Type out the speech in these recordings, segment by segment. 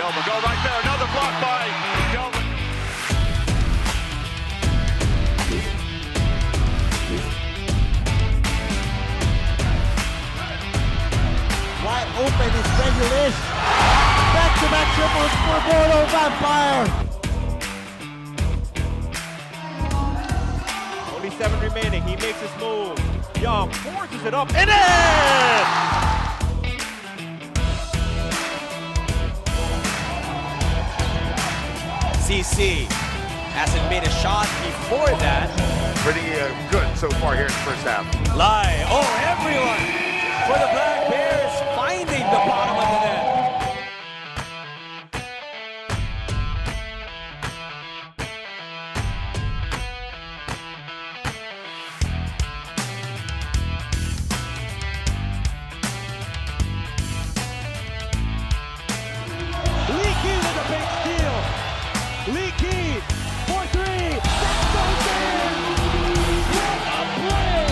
Delva go right there. Another block by Delva. Wide open is Regulish. Back-to-back triples for Mono Vampire. Only 7 remaining. He makes his move. Young forces it up and in! CC hasn't made a shot before that. Pretty good so far here in the first half. Lai, oh everyone for the Black Bears finding the bottom of the net. Leaky with a big steal. Leaky for 3. That goes in. What a play!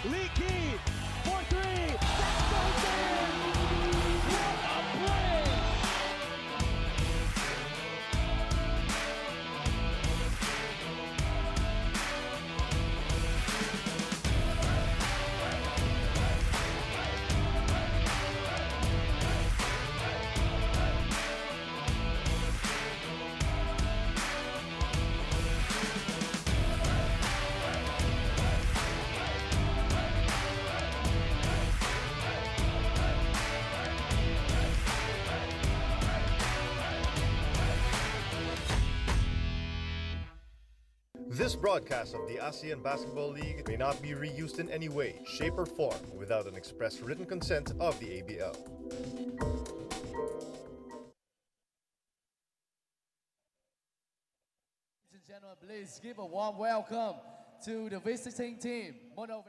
Leaky for 3. That goes in. What a play! This broadcast of the ASEAN Basketball League may not be reused in any way, shape, or form without an express written consent of the ABL. Ladies and gentlemen, please give a warm welcome to the visiting team, Mono.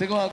승호하고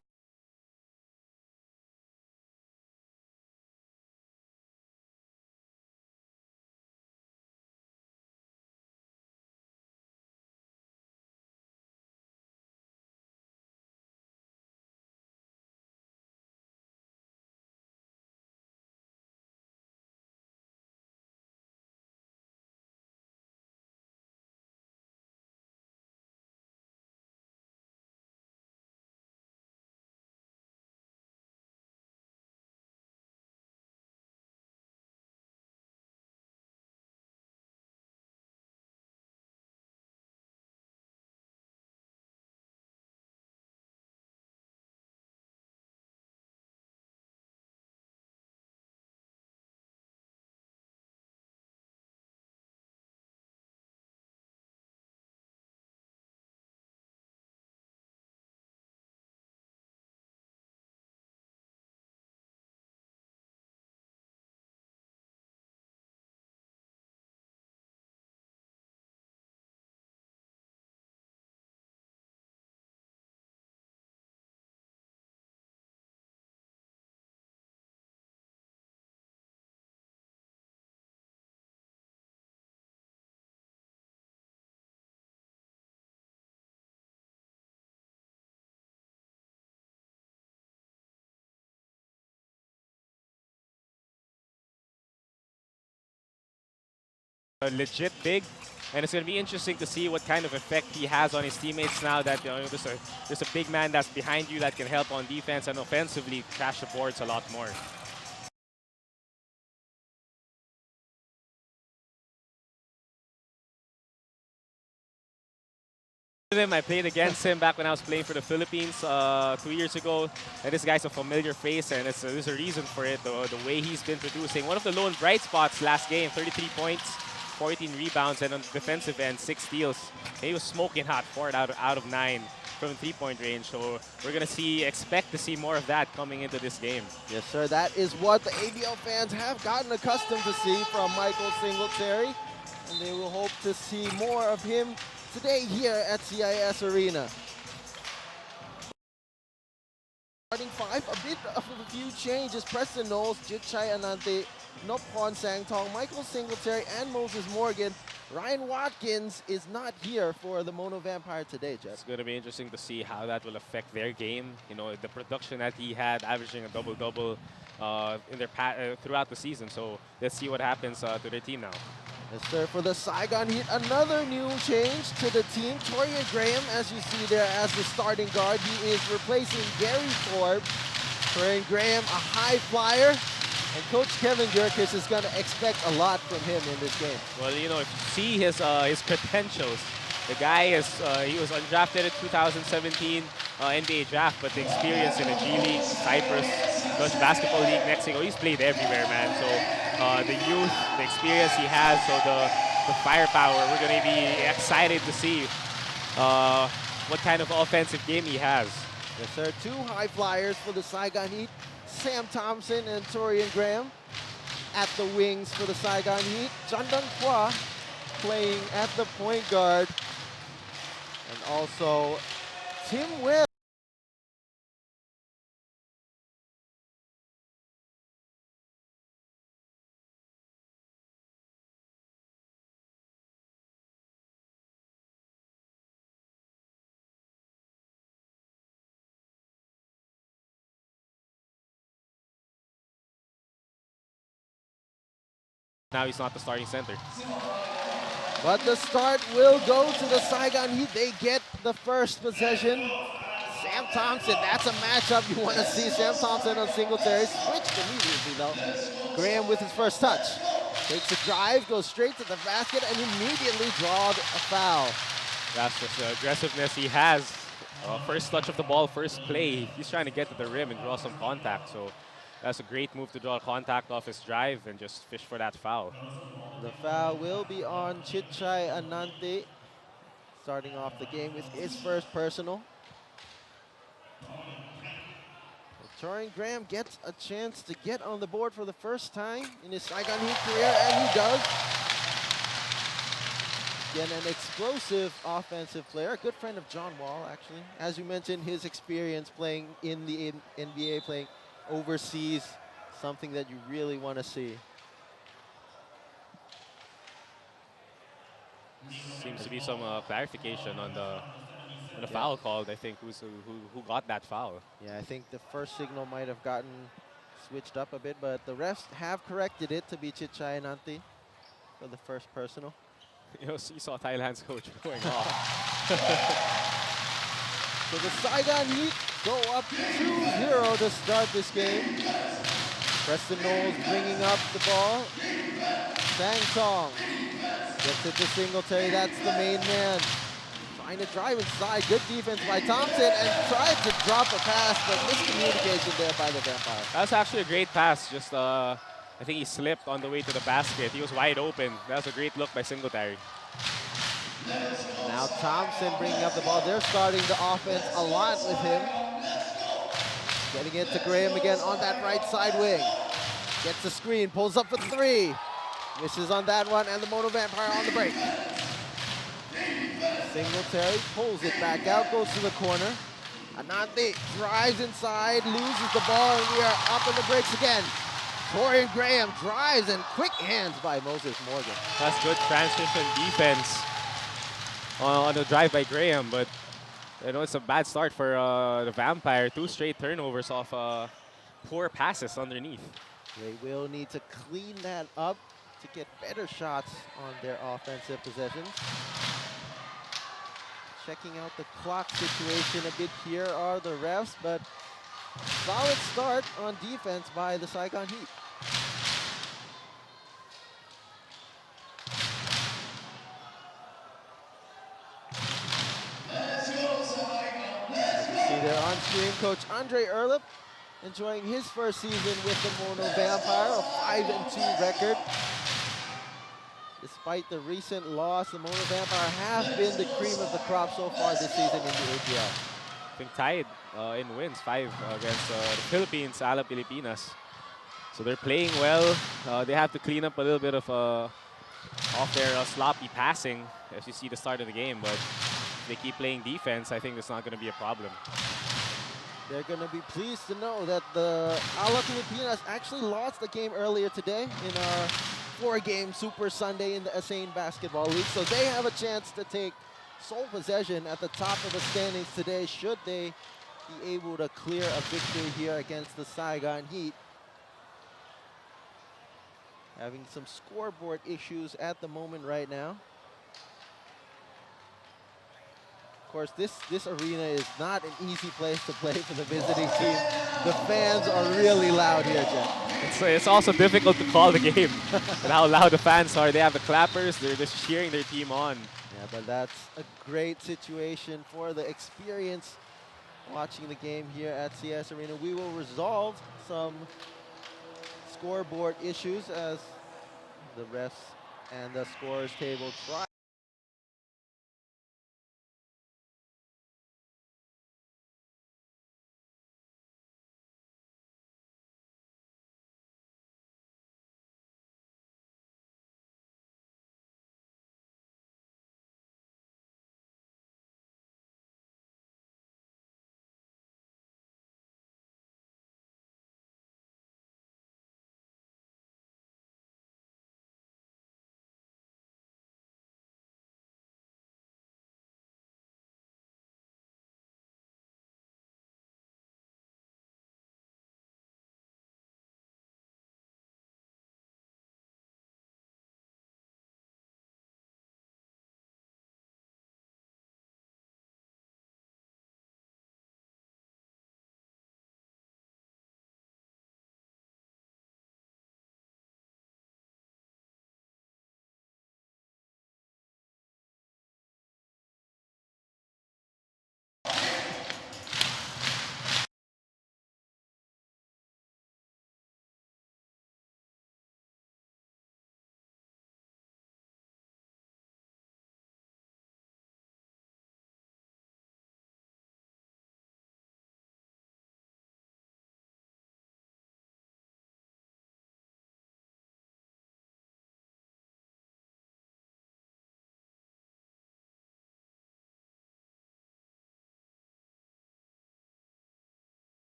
legit big, and it's going to be interesting to see what kind of effect he has on his teammates now that there's a big man that's behind you that can help on defense and offensively crash the boards a lot more. I played against him back when I was playing for the Philippines 2 years ago, and this guy's a familiar face, and there's a reason for it, the way he's been producing. One of the lone bright spots last game, 33 points, 14 rebounds, and on the defensive end, 6 steals. He was smoking hot, 4 out of 9 from 3-point range, so we're going to expect to see more of that coming into this game. Yes, sir. That is what the ABL fans have gotten accustomed to see from Michael Singletary, and they will hope to see more of him today here at CIS Arena. Starting 5, a bit of a few changes. Preston Knowles, Jitchai Anante, Nopon Sangtong, Michael Singletary, and Moses Morgan. Ryan Watkins is not here for the Mono Vampire today, Jeff. It's going to be interesting to see how that will affect their game. You know, the production that he had, averaging a double-double in their throughout the season. So let's see what happens to their team now. Yes, sir. For the Saigon Heat, another new change to the team. Torian Graham, as you see there, as the starting guard. He is replacing Gary Forbes. Torian Graham, a high flyer. And Coach Kevin Gurkis is going to expect a lot from him in this game. Well, you know, if you see his credentials, the guy he was undrafted in 2017 NBA draft, but the experience in the G League, Cyprus, Dutch Basketball League, Mexico, he's played everywhere, man. So the youth, the experience he has, so the firepower, we're going to be excited to see what kind of offensive game he has. Yes, sir. 2 high flyers for the Saigon Heat. Sam Thompson and Torian Graham at the wings for the Saigon Heat. Jandang Hua playing at the point guard. And also Tim Webb. Now he's not the starting center. But the start will go to the Saigon Heat. They get the first possession. Sam Thompson, that's a matchup you want to see. Sam Thompson on Singletary. Switched immediately though. Graham with his first touch. Takes a drive, goes straight to the basket, and immediately draws a foul. That's just the aggressiveness he has. First touch of the ball, first play. He's trying to get to the rim and draw some contact. So that's a great move to draw contact off his drive and just fish for that foul. The foul will be on Chichai Anante, starting off the game with his first personal. Torian Graham gets a chance to get on the board for the first time in his Saigon Heat career, and he does. Again, an explosive offensive player, a good friend of John Wall, actually. As you mentioned, his experience playing in the NBA, playing overseas, something that you really want to see. Seems to be some clarification on the foul called. I think who got that foul. Yeah, I think the first signal might have gotten switched up a bit, but the refs have corrected it to be Chichai Nanti for the first personal. You saw Thailand's coach going off. So the Saigon Heat go up 2-0 to start this game. Preston Knowles bringing up the ball. Sang Tong gets it to Singletary. That's the main man. Trying to drive inside. Good defense by Thompson and tried to drop a pass, but miscommunication there by the Vampire. That's actually a great pass. Just I think he slipped on the way to the basket. He was wide open. That was a great look by Singletary. Now Thompson bringing up the ball. They're starting the offense a lot with him. Getting it to Graham again on that right side wing. Gets the screen, pulls up for three. Misses on that one, and the Mono Vampire on the break. Singletary pulls it back out, goes to the corner. Anante drives inside, loses the ball, and we are up in the breaks again. Torian Graham drives, and quick hands by Moses Morgan. That's good transition defense on the drive by Graham, but you know it's a bad start for the Vampire. 2 straight turnovers off poor passes underneath. They will need to clean that up to get better shots on their offensive possessions. Checking out the clock situation a bit here are the refs, but solid start on defense by the Saigon Heat. You see there on screen, Coach Andre Erlip enjoying his first season with the Mono Vampire, a 5-2 record. Despite the recent loss, the Mono Vampire have been the cream of the crop so far this season in the APL. I think tied in wins, 5 against the Philippines, Alab Pilipinas. So they're playing well. They have to clean up a little bit of off their sloppy passing as you see the start of the game, but if they keep playing defense, I think it's not going to be a problem. They're going to be pleased to know that the Alab Pilipinas actually lost the game earlier today in our 4-game Super Sunday in the ASEAN Basketball League. So they have a chance to take sole possession at the top of the standings today should they be able to clear a victory here against the Saigon Heat. Having some scoreboard issues at the moment right now. Of course, this arena is not an easy place to play for the visiting team. The fans are really loud here, Jeff. It's also difficult to call the game with how loud the fans are. They have the clappers. They're just cheering their team on. Yeah, but that's a great situation for the experience watching the game here at CS Arena. We will resolve some scoreboard issues as the refs and the scorers table try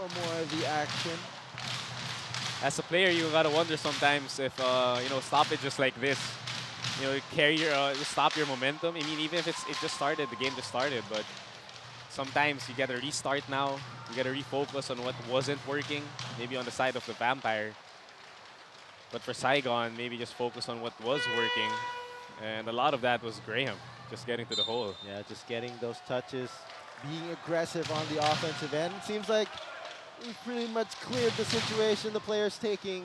for more of the action. As a player, you gotta wonder sometimes if stoppages like this, carry your stop your momentum. I mean, even if it just started, the game just started, but sometimes you gotta restart now. You gotta refocus on what wasn't working, maybe on the side of the Vampire. But for Saigon, maybe just focus on what was working, and a lot of that was Graham just getting to the hole. Yeah, just getting those touches, being aggressive on the offensive end. Seems like we've pretty much cleared the situation. The players taking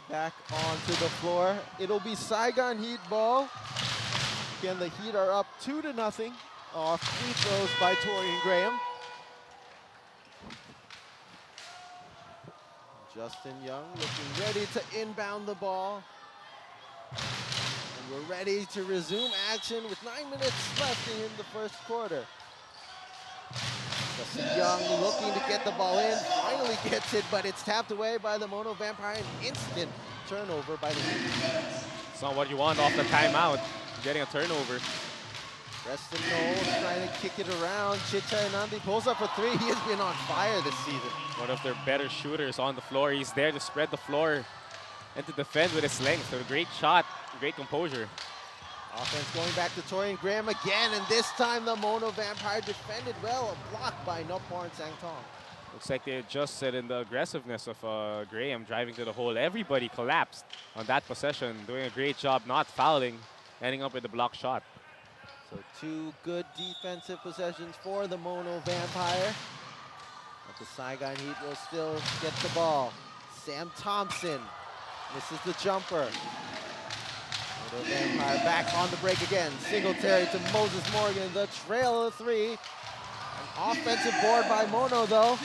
back onto the floor. It'll be Saigon Heat ball. Again, the Heat are up 2-0 off free throws by Torian Graham. Justin Young looking ready to inbound the ball. And we're ready to resume action with 9 minutes left in the first quarter. Justin Young looking to get the ball in, finally gets it, but it's tapped away by the Mono Vampire. An instant turnover by the Heat. It's not what you want off the timeout, getting a turnover. Preston Knowles trying to kick it around. Chicha Anandi pulls up for three. He has been on fire this season. One of their better shooters on the floor. He's there to spread the floor and to defend with his length. So a great shot, great composure. Offense going back to Torian Graham again, and this time the Mono Vampire defended well, blocked by Nopor Sangtong. Looks like they adjusted in the aggressiveness of Graham driving to the hole. Everybody collapsed on that possession, doing a great job not fouling, ending up with a block shot. So two good defensive possessions for the Mono Vampire. But the Saigon Heat will still get the ball. Sam Thompson misses the jumper. Mono Vampire back on the break again. Singletary to Moses Morgan, the trail of three. An offensive board by Mono though.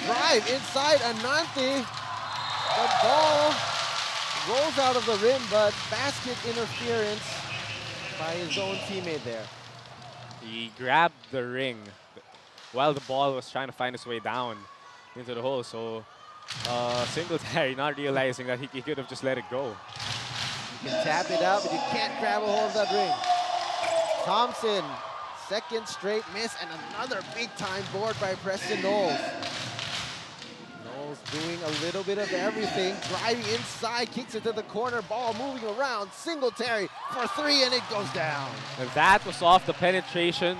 Drive inside Ananthi. The ball rolls out of the rim, but basket interference by his own teammate there. He grabbed the ring while the ball was trying to find its way down into the hole. So Singletary not realizing that he could have just let it go. You can tap it out, but you can't grab a hold of that ring. Thompson, second straight miss, and another big-time board by Preston Knowles. Knowles doing a little bit of everything, driving inside, kicks it to the corner, ball moving around, Singletary for three, and it goes down. And that was off the penetration,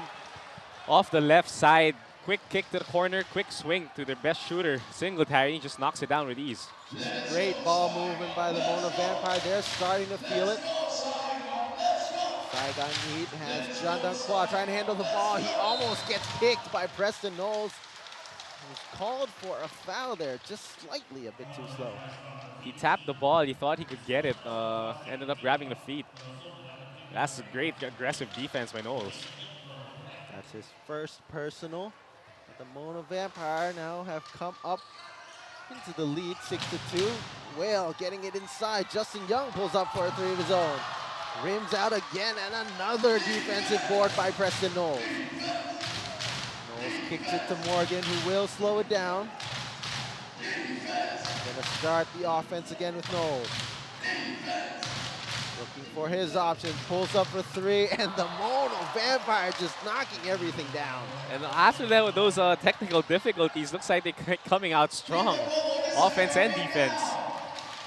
off the left side. Quick kick to the corner, quick swing to their best shooter, Singletary. He just knocks it down with ease. Great ball movement by the Mono Vampire. They're starting to feel it. Saigon Heat has John Dunqua trying to handle the ball. He almost gets picked by Preston Knowles. He was called for a foul there, just slightly a bit too slow. He tapped the ball. He thought he could get it. Ended up grabbing the feet. That's a great aggressive defense by Knowles. That's his first personal. The Mono Vampire now have come up into the lead, 6-2. Whale getting it inside. Justin Young pulls up for a three of his own. Rims out again, and another defensive board by Preston Knowles. Knowles kicks it to Morgan, who will slow it down. Gonna start the offense again with Knowles. Looking for his options, pulls up for three, and the Mono Vampire just knocking everything down. And after that, with those technical difficulties, looks like they're coming out strong, offense and defense.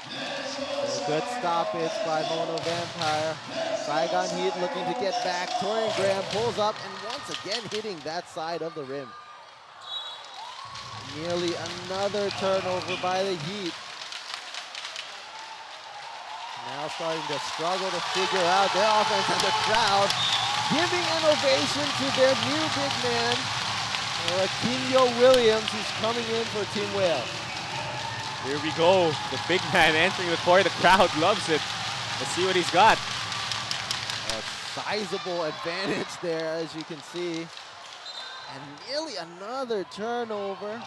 A good stoppage by Mono Vampire. Saigon Heat looking to get back. Torian Graham pulls up and once again hitting that side of the rim. Nearly another turnover by the Heat. Now starting to struggle to figure out their offense, and the crowd giving an ovation to their new big man, Aquinio Williams, who's coming in for Team Whale. Here we go. The big man entering the court. The crowd loves it. Let's see what he's got. A sizable advantage there, as you can see. And nearly another turnover.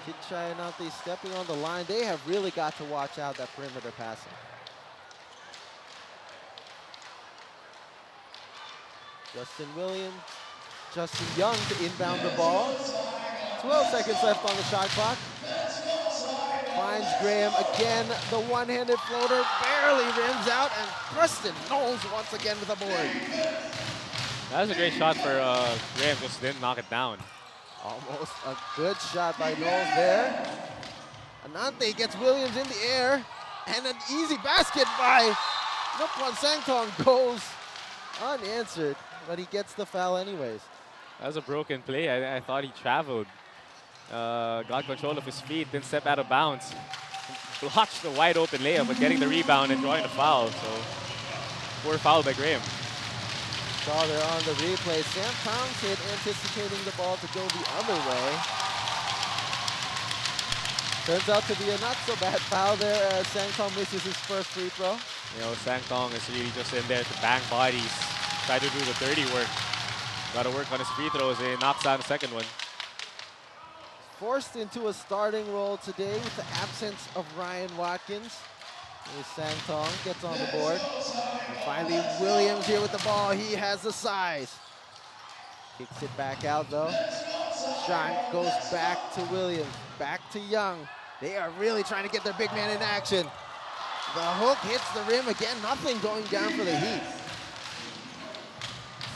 Kitchayanate stepping on the line. They have really got to watch out that perimeter passing. Justin Young to inbound the ball. 12 seconds left on the shot clock. Finds Graham again. The one-handed floater barely rims out, and Preston Knowles once again with a board. That was a great shot for Graham, just didn't knock it down. Almost a good shot by Knowles there. Anante gets Williams in the air. And an easy basket by Nupwan Sangtong goes unanswered, but he gets the foul anyways. That was a broken play. I thought he traveled. Got control of his feet, then stepped out of bounds. Blotched the wide open layup, but getting the rebound and drawing the foul. So, poor foul by Graham. Saw there on the replay. Sam Thompson anticipating the ball to go the other way. Turns out to be a not so bad foul there as Sangtong misses his first free throw. You know, Sangtong is really just in there to bang bodies, try to do the dirty work. Got to work on his free throws. He knocks down the second one. Forced into a starting role today with the absence of Ryan Watkins. Here's Sangtong, gets on the board. And finally, Williams here with the ball. He has the size. Kicks it back out though. Shot goes back to Williams, back to Young. They are really trying to get their big man in action. The hook hits the rim again. Nothing going down for the Heat.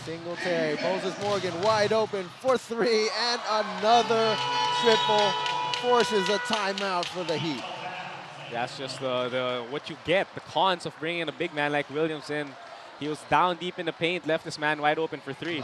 Singletary, Moses Morgan wide open for three, and another triple forces a timeout for the Heat. That's just what you get, the cons of bringing a big man like Williams in. He was down deep in the paint, left his man wide open for three.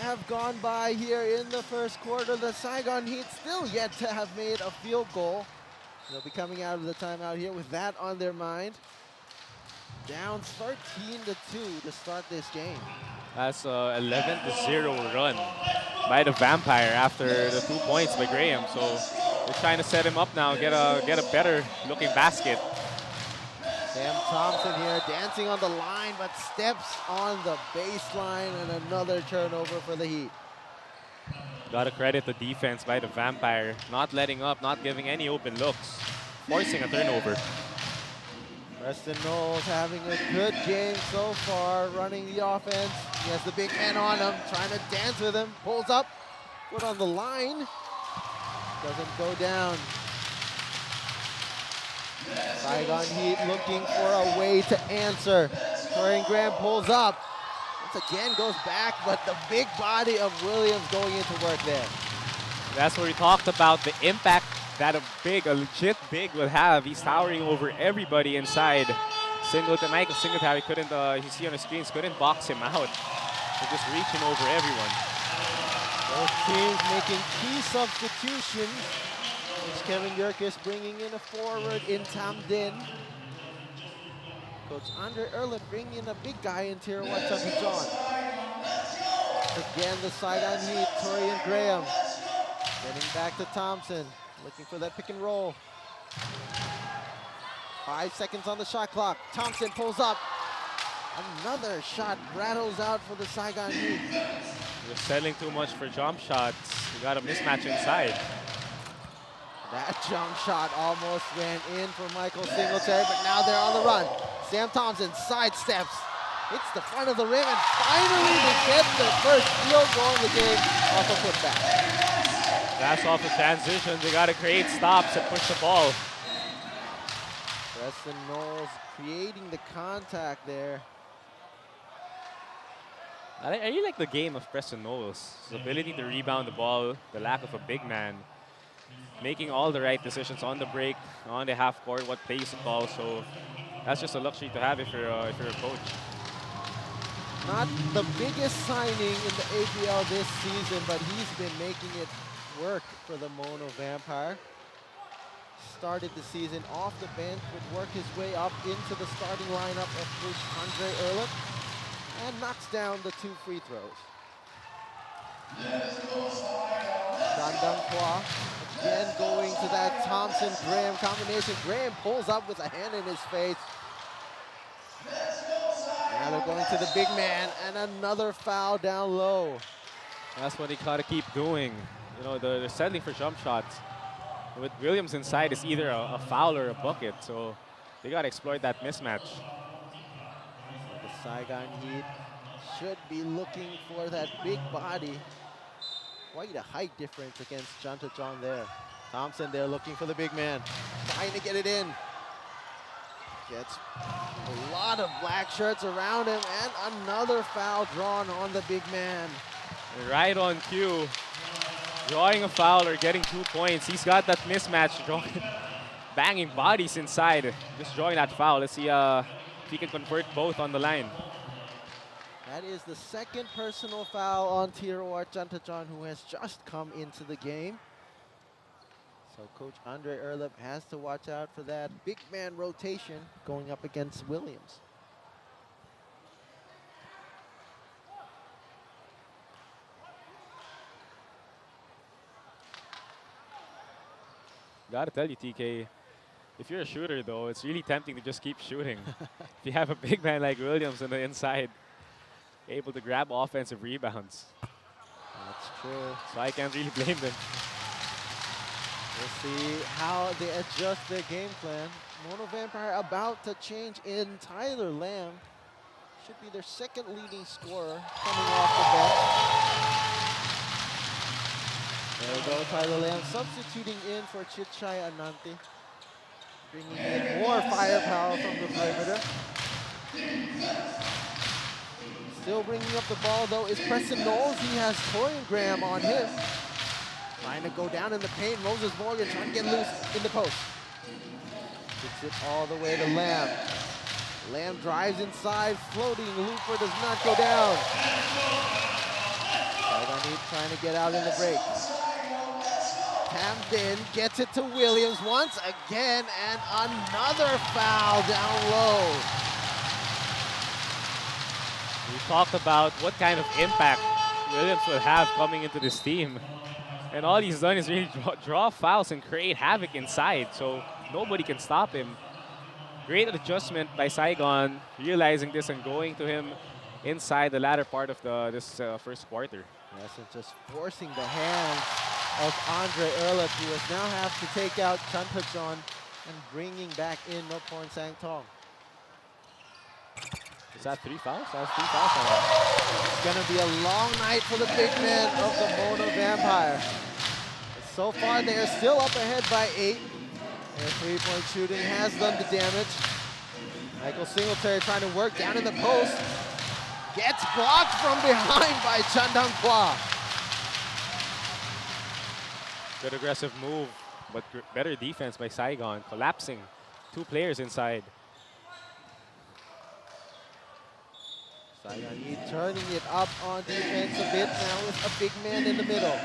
Have gone by here in the first quarter. The Saigon Heat still yet to have made a field goal. They'll be coming out of the timeout here with that on their mind. Down 13-2 to start this game. That's a 11-0 run by the Vampire after the 2 points by Graham. So they're trying to set him up now, get a better looking basket. Sam Thompson here dancing on the line, but steps on the baseline, and another turnover for the Heat. Gotta credit the defense by the Vampire, not letting up, not giving any open looks, forcing a turnover. Preston Knowles having a good game so far, running the offense. He has the big man on him, trying to dance with him. Pulls up, foot on the line. Doesn't go down. Saigon Heat looking for a way to answer. Torian Graham pulls up. Once again goes back, but the big body of Williams going into work there. That's where we talked about the impact that a legit big will have. He's towering over everybody inside. Michael Singletary couldn't, you see on the screens, couldn't box him out. They're just reaching over everyone. Both teams making key substitutions. It's Kevin Yerkes bringing in a forward in Tam Din. Coach Andre Erlen bringing in a big guy in Tier 1, Chubby John. Again, the Saigon Heat, Torian Graham. Getting back to Thompson, looking for that pick and roll. 5 seconds on the shot clock. Thompson pulls up. Another shot rattles out for the Saigon Heat. You're settling too much for jump shots. You got a mismatch inside. That jump shot almost went in for Michael Singletary, but now they're on the run. Sam Thompson sidesteps, hits the front of the rim, and finally they get their first field goal in the game off a putback. That's off the transition. They got to create stops and push the ball. Preston Knowles creating the contact there. I really like the game of Preston Knowles. His ability to rebound the ball, the lack of a big man. making all the right decisions on the break, on the half court, what plays to call. So that's just a luxury to have if you're a coach. Not the biggest signing in the ABL this season, but he's been making it work for the Mono Vampire. Started the season off the bench, would work his way up into the starting lineup of Coach Andre Erlich, and knocks down the 2 free throws. Shandong Kwa again going to that Thompson-Graham combination. Graham pulls up with a hand in his face. Now they're going to the big man, and another foul down low. That's what they gotta keep doing. You know, they're settling for jump shots. With Williams inside, it's either a foul or a bucket, so they gotta exploit that mismatch. The Saigon Heat should be looking for that big body. Quite a height difference against Chantajon there. Thompson there looking for the big man, trying to get it in. Gets a lot of black shirts around him, and another foul drawn on the big man. Right on cue, drawing a foul or getting 2 points. He's got that mismatch, banging bodies inside, just drawing that foul. Let's see if he can convert both on the line. That is the second personal foul on Tiroar Chantajon, who has just come into the game. So Coach Andre Erlich has to watch out for that big man rotation going up against Williams. Gotta tell you, TK, if you're a shooter though, it's really tempting to just keep shooting. If you have a big man like Williams on the inside, able to grab offensive rebounds. That's true. So I can't really blame them. We'll see how they adjust their game plan. Mono Vampire about to change in. Tyler Lamb should be their second leading scorer coming off the bench. There we go, Tyler Lamb substituting in for Chichai Ananti, bringing in more firepower from the perimeter. Still bringing up the ball though is Preston Knowles. He has Torian Graham on him. Trying to go down in the paint. Moses Morgan trying to get loose in the post. Gets it all the way to Lamb. Lamb drives inside, floating. Lumpur does not go down. Saigon Heat trying to get out in the break. Camden gets it to Williams once again, and another foul down low. We talked about what kind of impact Williams will have coming into this team. And all he's done is really draw fouls and create havoc inside, so nobody can stop him. Great adjustment by Saigon, realizing this and going to him inside the latter part of this first quarter. Yes, and just forcing the hands of Andre Erlich, who has now have to take out Chantajon and bringing back in Noporn Sangtong. Is that 3 fouls? That's 3 fouls on him. It's going to be a long night for the big men of the Mono Vampire. But so far, they are still up ahead by 8. Their three-point shooting has done the damage. Michael Singletary trying to work down in the post. Gets blocked from behind by Chandang Kwa. Good aggressive move, but better defense by Saigon, collapsing 2 players inside. Saigon Heat turning it up on defense a bit now with a big man in the middle.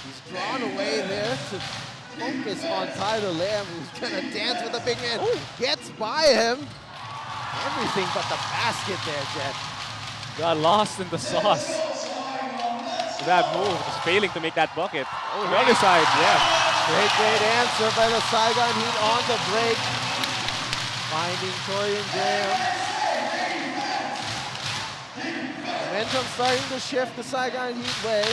He's drawn away there to focus on Tyler Lamb, who's gonna dance with the big man. Ooh, gets by him. Everything but the basket there, Jet. Got lost in the sauce. That move, just failing to make that bucket. Oh, the other side, yeah. Great answer by the Saigon Heat on the break. Finding Torian Graham. Momentum starting to shift the Saigon Heat way.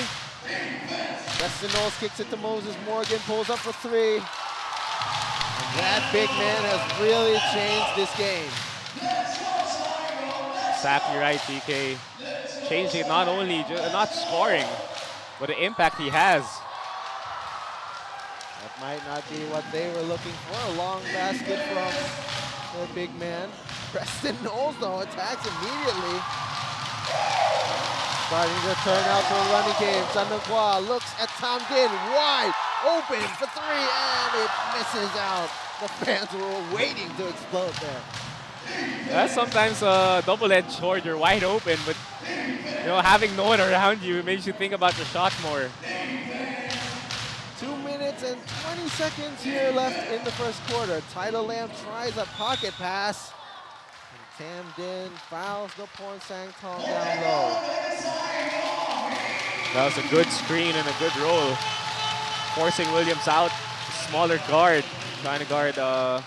Preston Knowles kicks it to Moses Morgan, pulls up for 3. And that big man has really changed this game. Exactly right, DK. Changing not only not scoring, but the impact he has. That might not be what they were looking for. A long basket from the big man. Preston Knowles, though, attacks immediately. Starting to turn out to a running game. Chandang Kwa looks at Tam Din wide open for three, and it misses out. The fans were waiting to explode there. That's sometimes a double-edged sword. You're wide open, but having no one around you makes you think about your shot more. 2 minutes and 20 seconds here left in the first quarter. Tyler Lam tries a pocket pass. And Tam Din fouls the Porn Sang Tong down low. That was a good screen and a good roll. Forcing Williams out, smaller guard, trying to guard the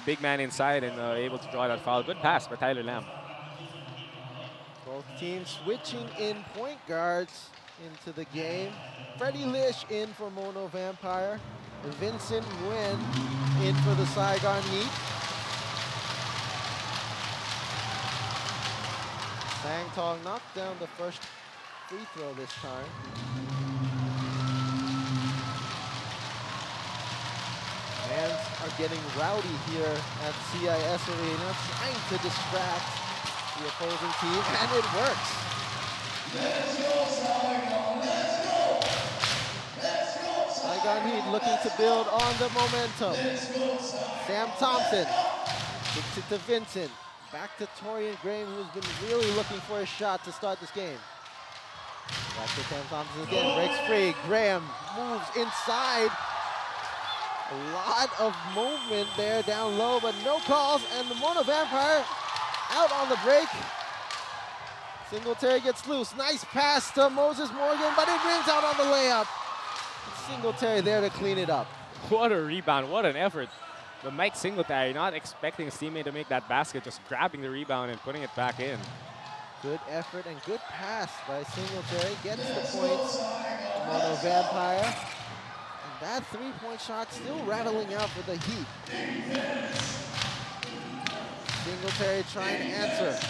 big man inside and able to draw that foul. Good pass by Tyler Lam. Both teams switching in point guards into the game. Freddie Lish in for Mono Vampire. And Vincent Nguyen in for the Saigon Heat. Sang Tong knocked down the first free throw this time. Fans are getting rowdy here at CIS Arena, trying to distract the opposing team, and it works. Saigon Heat looking to build on the momentum. Sam Thompson kicks it to Vincent. Back to Torian Graham, who's been really looking for a shot to start this game. Back to Sam Thompson again, breaks free. Graham moves inside. A lot of movement there down low, but no calls, and the Mono Vampire out on the break. Singletary gets loose. Nice pass to Moses Morgan, but it rings out on the layup. Singletary there to clean it up. What a rebound, what an effort. But Mike Singletary not expecting his teammate to make that basket, just grabbing the rebound and putting it back in. Good effort and good pass by Singletary. Gets the points. Mono Vampire. And that three-point shot still rattling out for the Heat. Singletary trying to answer.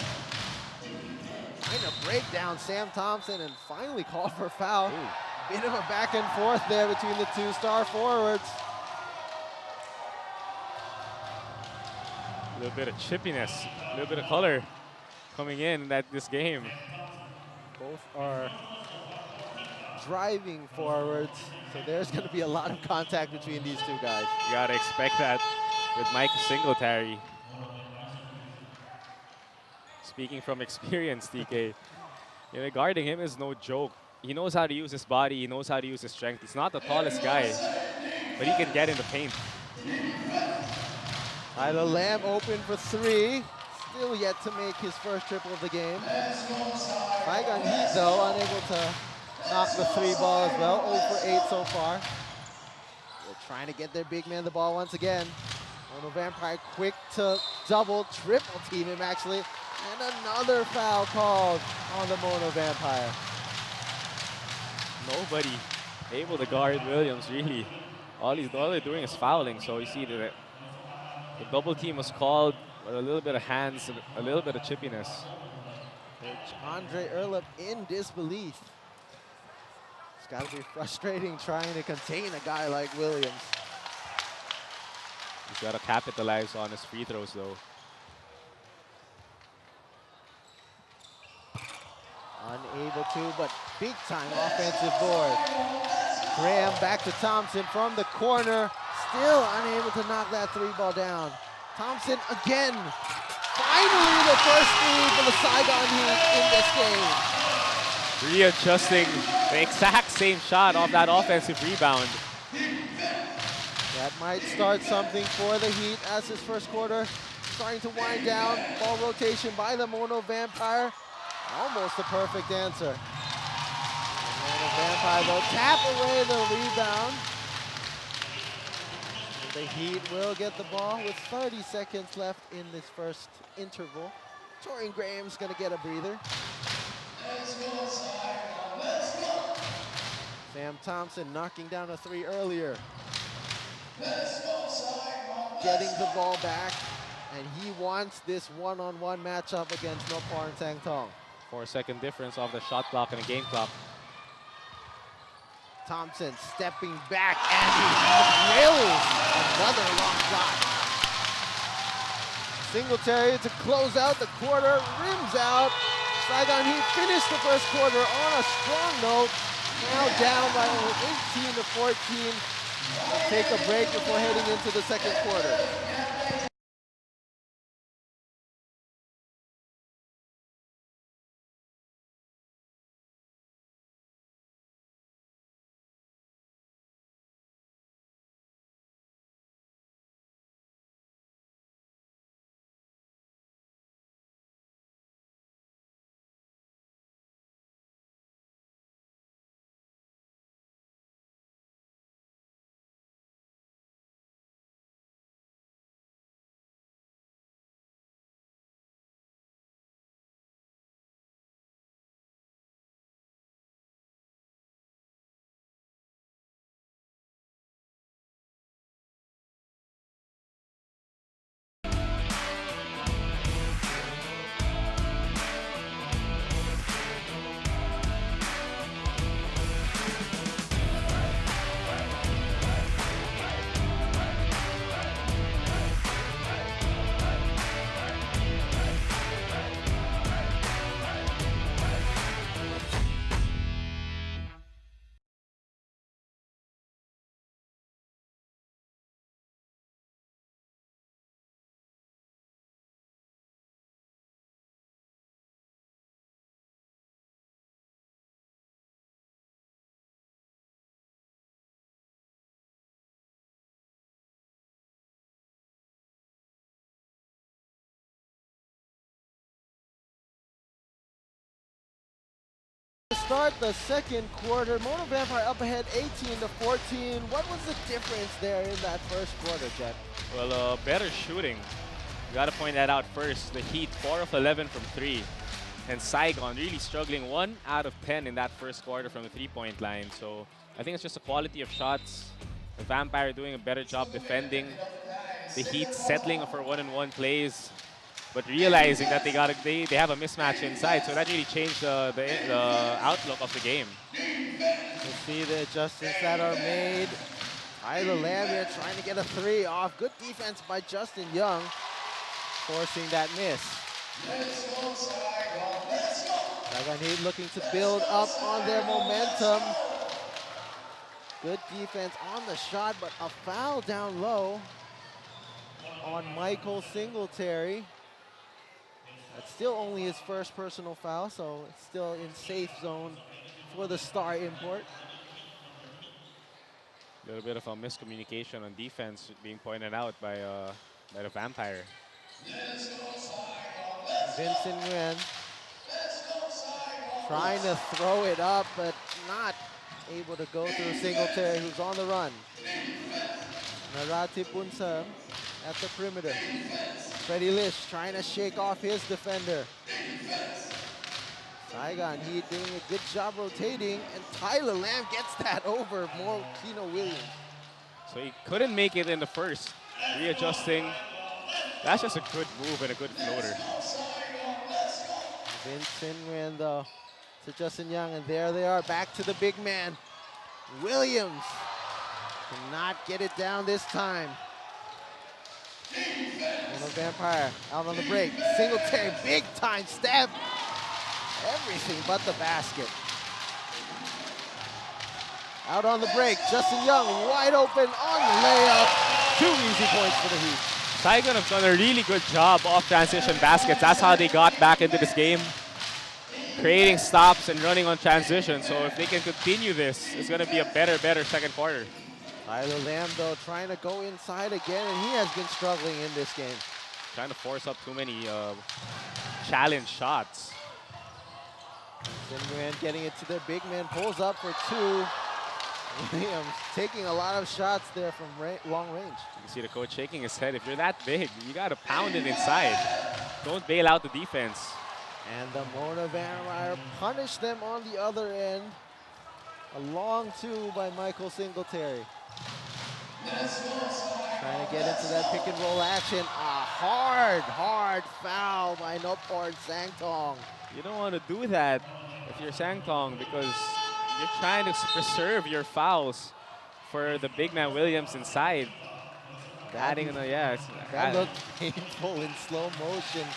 Trying to break down Sam Thompson and finally called for foul. Ooh. Bit of a back and forth there between the two star forwards. A little bit of chippiness, a little bit of color coming in this game. Both are driving forwards, so there's going to be a lot of contact between these two guys. You got to expect that with Mike Singletary. Speaking from experience, TK, guarding him is no joke. He knows how to use his body, he knows how to use his strength. He's not the tallest guy, but he can get in the paint. Tyler Lamb open for three. Still yet to make his first triple of the game. Saigon Heat, though, unable to knock the three ball as well. 0 for 8 so far. They're trying to get their big man the ball once again. Mono Vampire quick to double, triple team him actually. And another foul called on the Mono Vampire. Nobody able to guard Williams, really. All they're doing is fouling, so you see that the double team was called with a little bit of hands, a little bit of chippiness. Coach Andre Erlip in disbelief. It's got to be frustrating trying to contain a guy like Williams. He's got to capitalize on his free throws, though. Unable to, but big time offensive board. Graham back to Thompson from the corner. Still unable to knock that three ball down. Thompson again. Finally the first three for the Saigon Heat in this game. Readjusting the exact same shot off that offensive rebound. That might start something for the Heat as this first quarter starting to wind down. Ball rotation by the Mono Vampire. Almost a perfect answer. Mono Vampire though tap away the rebound. The Heat will get the ball with 30 seconds left in this first interval. Torian Graham's gonna get a breather. Sam Thompson knocking down a three earlier. Getting the ball back, and he wants this one-on-one matchup against Nopar and Sang Tong. 4-second difference off the shot clock and the game clock. Thompson stepping back, and he drills another long shot. Singletary to close out the quarter, rims out. Saigon Heat finished the first quarter on a strong note. Now down by 18 to 14. take a break before heading into the second quarter. To start the second quarter, Mono Vampire up ahead 18-14. What was the difference there in that first quarter, Jet? Well, better shooting. You got to point that out first. The Heat 4 of 11 from 3. And Saigon really struggling 1 out of 10 in that first quarter from the three-point line. So I think it's just the quality of shots. The Vampire doing a better job defending. The Heat settling for one-on-one plays, but realizing that they have a mismatch inside. So that really changed the outlook of the game. You see the adjustments that are made. Tyler Lamb here trying to get a 3 off. Good defense by Justin Young, forcing that miss. Saigon Heat looking to build up on their momentum. Good defense on the shot, but a foul down low on Michael Singletary. That's still only his first personal foul, so it's still in safe zone for the star import. A little bit of a miscommunication on defense being pointed out by the Vampire. Vincent Nguyen trying to throw it up, but not able to go through Singletary, who's on the run. Narati Punsa at the perimeter. Freddie Lish trying to shake off his defender. Saigon Heat doing a good job rotating, and Tyler Lamb gets that over Kino Williams. So he couldn't make it in the first. Readjusting. That's just a good move and a good floater. Vincent Nguyen though to Justin Young, and there they are, back to the big man. Williams cannot get it down this time. Mono Vampire out on the break. Singletary, big time step. Everything but the basket. Out on the break, Justin Young wide open on the layup. 2 easy points for the Heat. Saigon have done a really good job off transition baskets. That's how they got back into this game. Creating stops and running on transition. So if they can continue this, it's going to be a better second quarter. Tyler Lamb, though, trying to go inside again, and he has been struggling in this game. Trying to force up too many challenge shots. Nguyen getting it to their big man, pulls up for 2. Williams taking a lot of shots there from long range. You see the coach shaking his head. If you're that big, you got to pound it inside. Don't bail out the defense. And the Mono Vampire punish them on the other end. A long 2 by Michael Singletary. Trying to get into that pick and roll action. A hard foul by Noport Sangtong. You don't want to do that if you're Sangtong, because you're trying to preserve your fouls for the big man Williams inside. That looked painful in slow motion.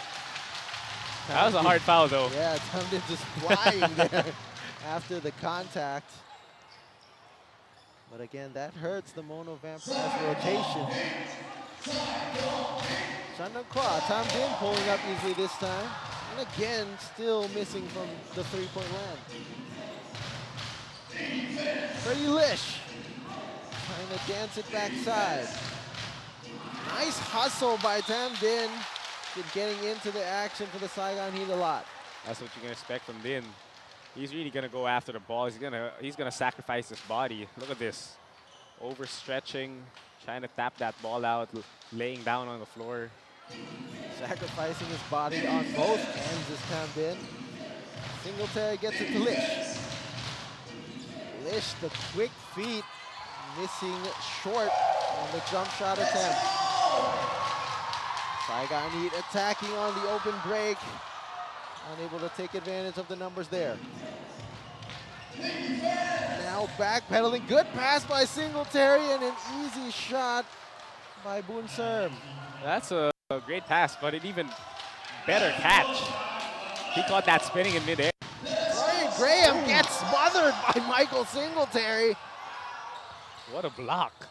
That was a hard foul, though. Yeah, Tumdin just flying there after the contact. But again, that hurts the Mono Vampires rotation. Shandong Kwa, Tam Din pulling up easily this time. And again, still missing from the three-point land. Freddie Lish trying to dance it backside. Nice hustle by Tam Din. Been getting into the action for the Saigon Heat a lot. That's what you can expect from Din. He's really gonna go after the ball. He's gonna sacrifice his body. Look at this, overstretching, trying to tap that ball out, laying down on the floor. Sacrificing his body on both ends this time, Din. Singletary gets it to Lish. Lish, the quick feet, missing short on the jump shot attempt. Saigon Heat attacking on the open break. Unable to take advantage of the numbers there. Now backpedaling, good pass by Singletary and an easy shot by Boon Serm. That's a great pass, but an even better catch. He caught that spinning in midair. Torian Graham gets smothered by Michael Singletary. What a block.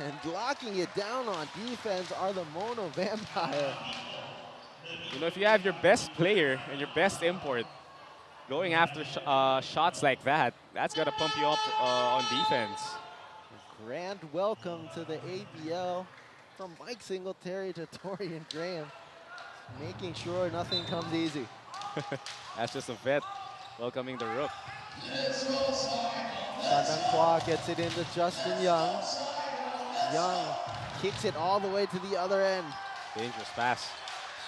And locking it down on defense are the Mono Vampire. You know, if you have your best player and your best import going after shots like that, that's gonna pump you up on defense. Grand welcome to the ABL from Mike Singletary to Torian Graham, making sure nothing comes easy. That's just a vet welcoming the rook. Shandong Kwa gets it into Justin Young. Young kicks it all the way to the other end. Dangerous pass.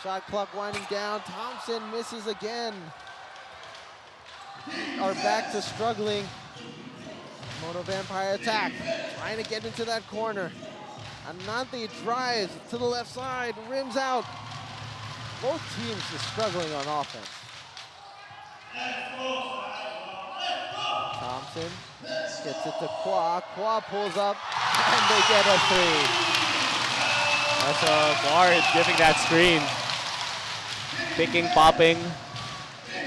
Shot clock winding down. Thompson misses again. Are back to struggling. Mono Vampire attack. Trying to get into that corner. Anante drives to the left side. Rims out. Both teams just struggling on offense. Thompson gets it to Kwa. Kwa pulls up. And they get a three. That's a guard giving that screen. Picking, popping.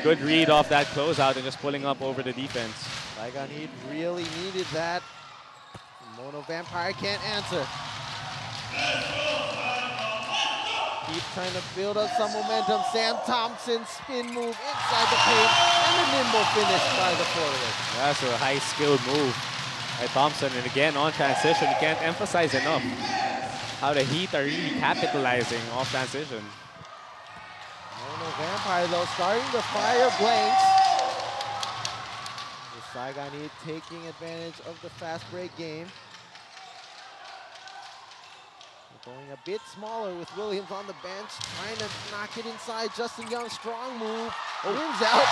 Good read off that closeout and just pulling up over the defense. Saigon Heat really needed that. Mono Vampire can't answer. Heat trying to build up some momentum. Sam Thompson spin move inside the paint and a nimble finish by the forward. That's a high skilled move by Thompson. And again, on transition, you can't emphasize enough how the Heat are really capitalizing off transition. Mono Vampire though starting to fire blanks. The Saigon Heat taking advantage of the fast break game. They're going a bit smaller with Williams on the bench, trying to knock it inside. Justin Young, strong move, rims out.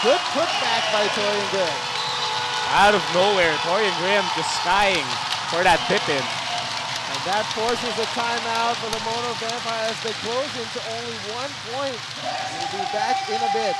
Good putback by Torian Graham. Out of nowhere, Torian Graham just skying for that tip-in. And that forces a timeout for the Mono Vampire as they close into only 1 point. We'll be back in a bit.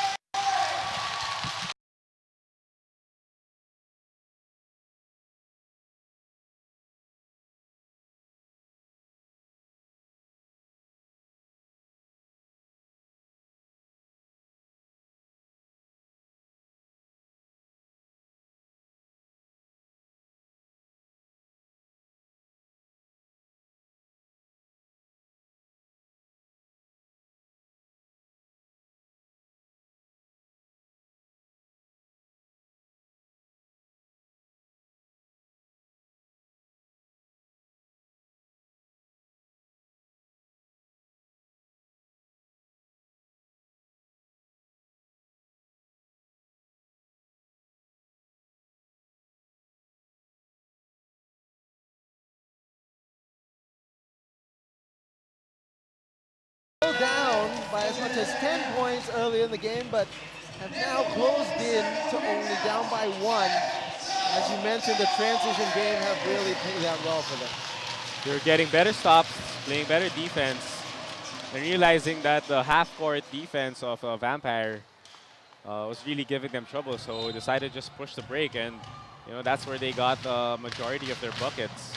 Down by as much as 10 points early in the game, but have now closed in to only down by 1. As you mentioned, the transition game have really paid out well for them. They're getting better stops, playing better defense, and realizing that the half-court defense of Vampire was really giving them trouble, so decided to just push the break, and that's where they got the majority of their buckets.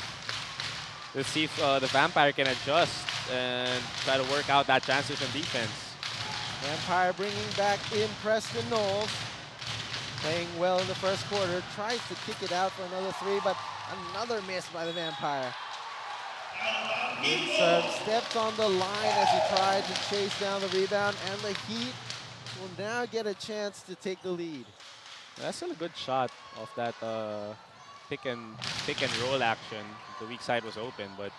Let's see if the Vampire can adjust and try to work out that transition defense. Vampire bringing back in Preston Knowles. Playing well in the first quarter, tries to kick it out for another three, but another miss by the Vampire. Min steps on the line as he tried to chase down the rebound, and the Heat will now get a chance to take the lead. That's still a good shot of that pick and roll action. The weak side was open, but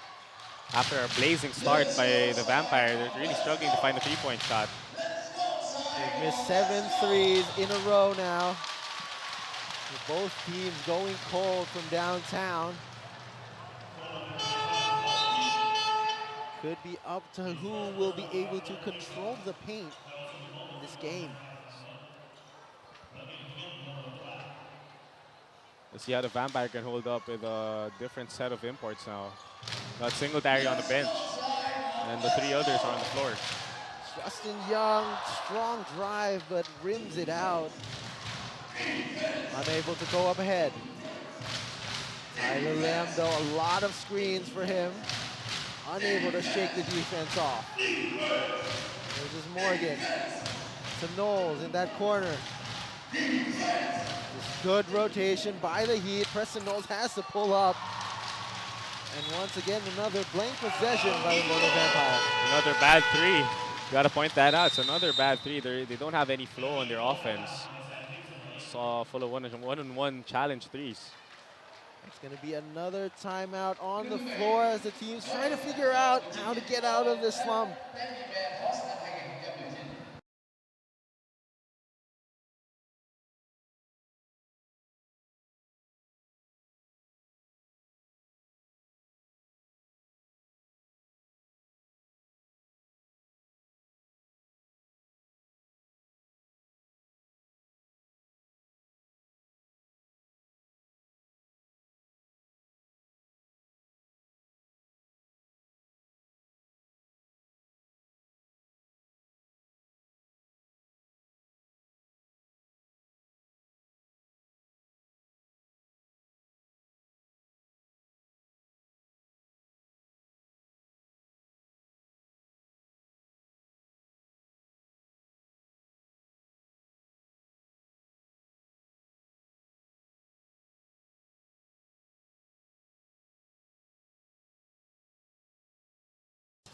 after a blazing start by the Vampire, they're really struggling to find a three-point shot. They've missed 7 threes in a row now. With both teams going cold from downtown. Could be up to who will be able to control the paint in this game. Let's see how the Vampire can hold up with a different set of imports now. Got Singletary on the bench, and the 3 others are on the floor. Justin Young, strong drive, but rims it out. Unable to go up ahead. Tyler Lamb, though, a lot of screens for him. Unable to shake the defense off. There's just Morgan to Knowles in that corner. Just good rotation by the Heat. Preston Knowles has to pull up. And once again, another blank possession by the Mono Vampire. Another bad 3. Gotta point that out. It's another bad 3. They don't have any flow on their offense. Saw full of one-on-one challenge 3s. It's going to be another timeout on the floor as the team's trying to figure out how to get out of this slump.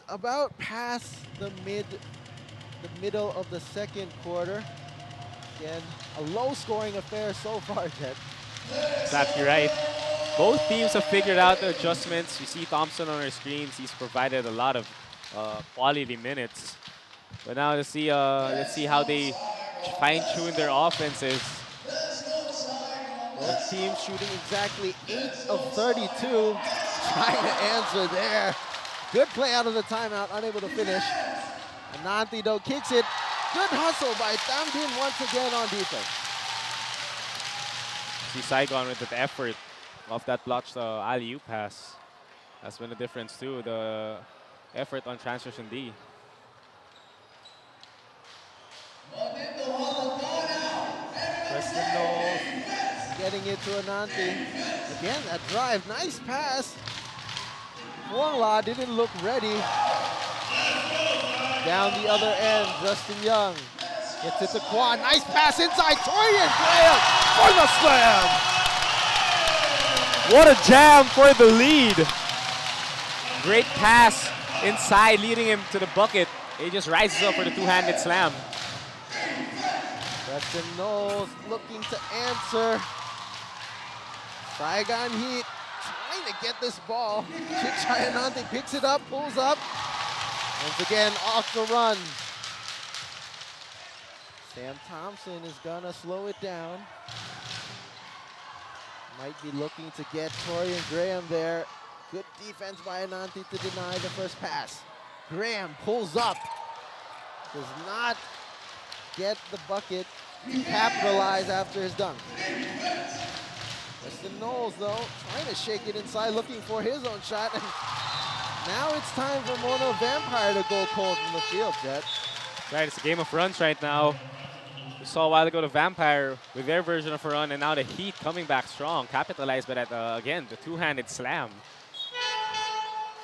About past the middle of the second quarter. Again, a low-scoring affair so far, Ted. Exactly right. Both teams have figured out the adjustments. You see Thompson on our screens. He's provided a lot of quality minutes. But now let's see how they fine-tune their offenses. Both teams shooting exactly 8 of 32. Trying to answer there. Good play out of the timeout, unable to finish. Ananthi, though, kicks it. Good hustle by Tam Din once again on defense. See Saigon with the effort of that blocked alley-oop pass. That's been the difference too, the effort on transition D. Preston Knowles getting it to Ananthi. Again, that drive, nice pass. Kuala didn't look ready. Down the other end, Justin Young gets it to Quan. Nice pass inside, Torian Graham for the slam. What a jam for the lead. Great pass inside, leading him to the bucket. He just rises up for the two-handed slam. Preston Knowles looking to answer. Saigon Heat trying to get this ball. Chichai Ananthi picks it up, pulls up. Once again, off the run. Sam Thompson is gonna slow it down. Might be looking to get Torian Graham there. Good defense by Ananthi to deny the first pass. Graham pulls up. Does not get the bucket. Capitalize after his dunk. Preston Knowles, though, trying to shake it inside, looking for his own shot. And now it's time for Mono Vampire to go cold from the field, Jet. Right, it's a game of runs right now. We saw a while ago the Vampire with their version of a run, and now the Heat coming back strong. Capitalized by that, again, the two-handed slam.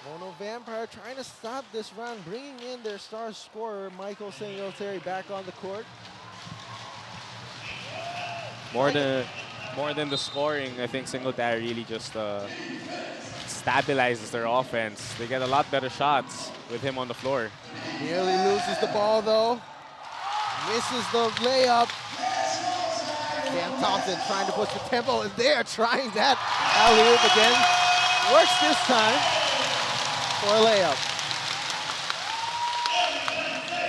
Mono Vampire trying to stop this run, bringing in their star scorer, Michael Singletary, back on the court. More than the scoring, I think Singletary really just stabilizes their offense. They get a lot better shots with him on the floor. Nearly loses the ball though. Misses the layup. Sam Thompson trying to push the tempo, and they're trying that alley-oop again. Works this time for a layup.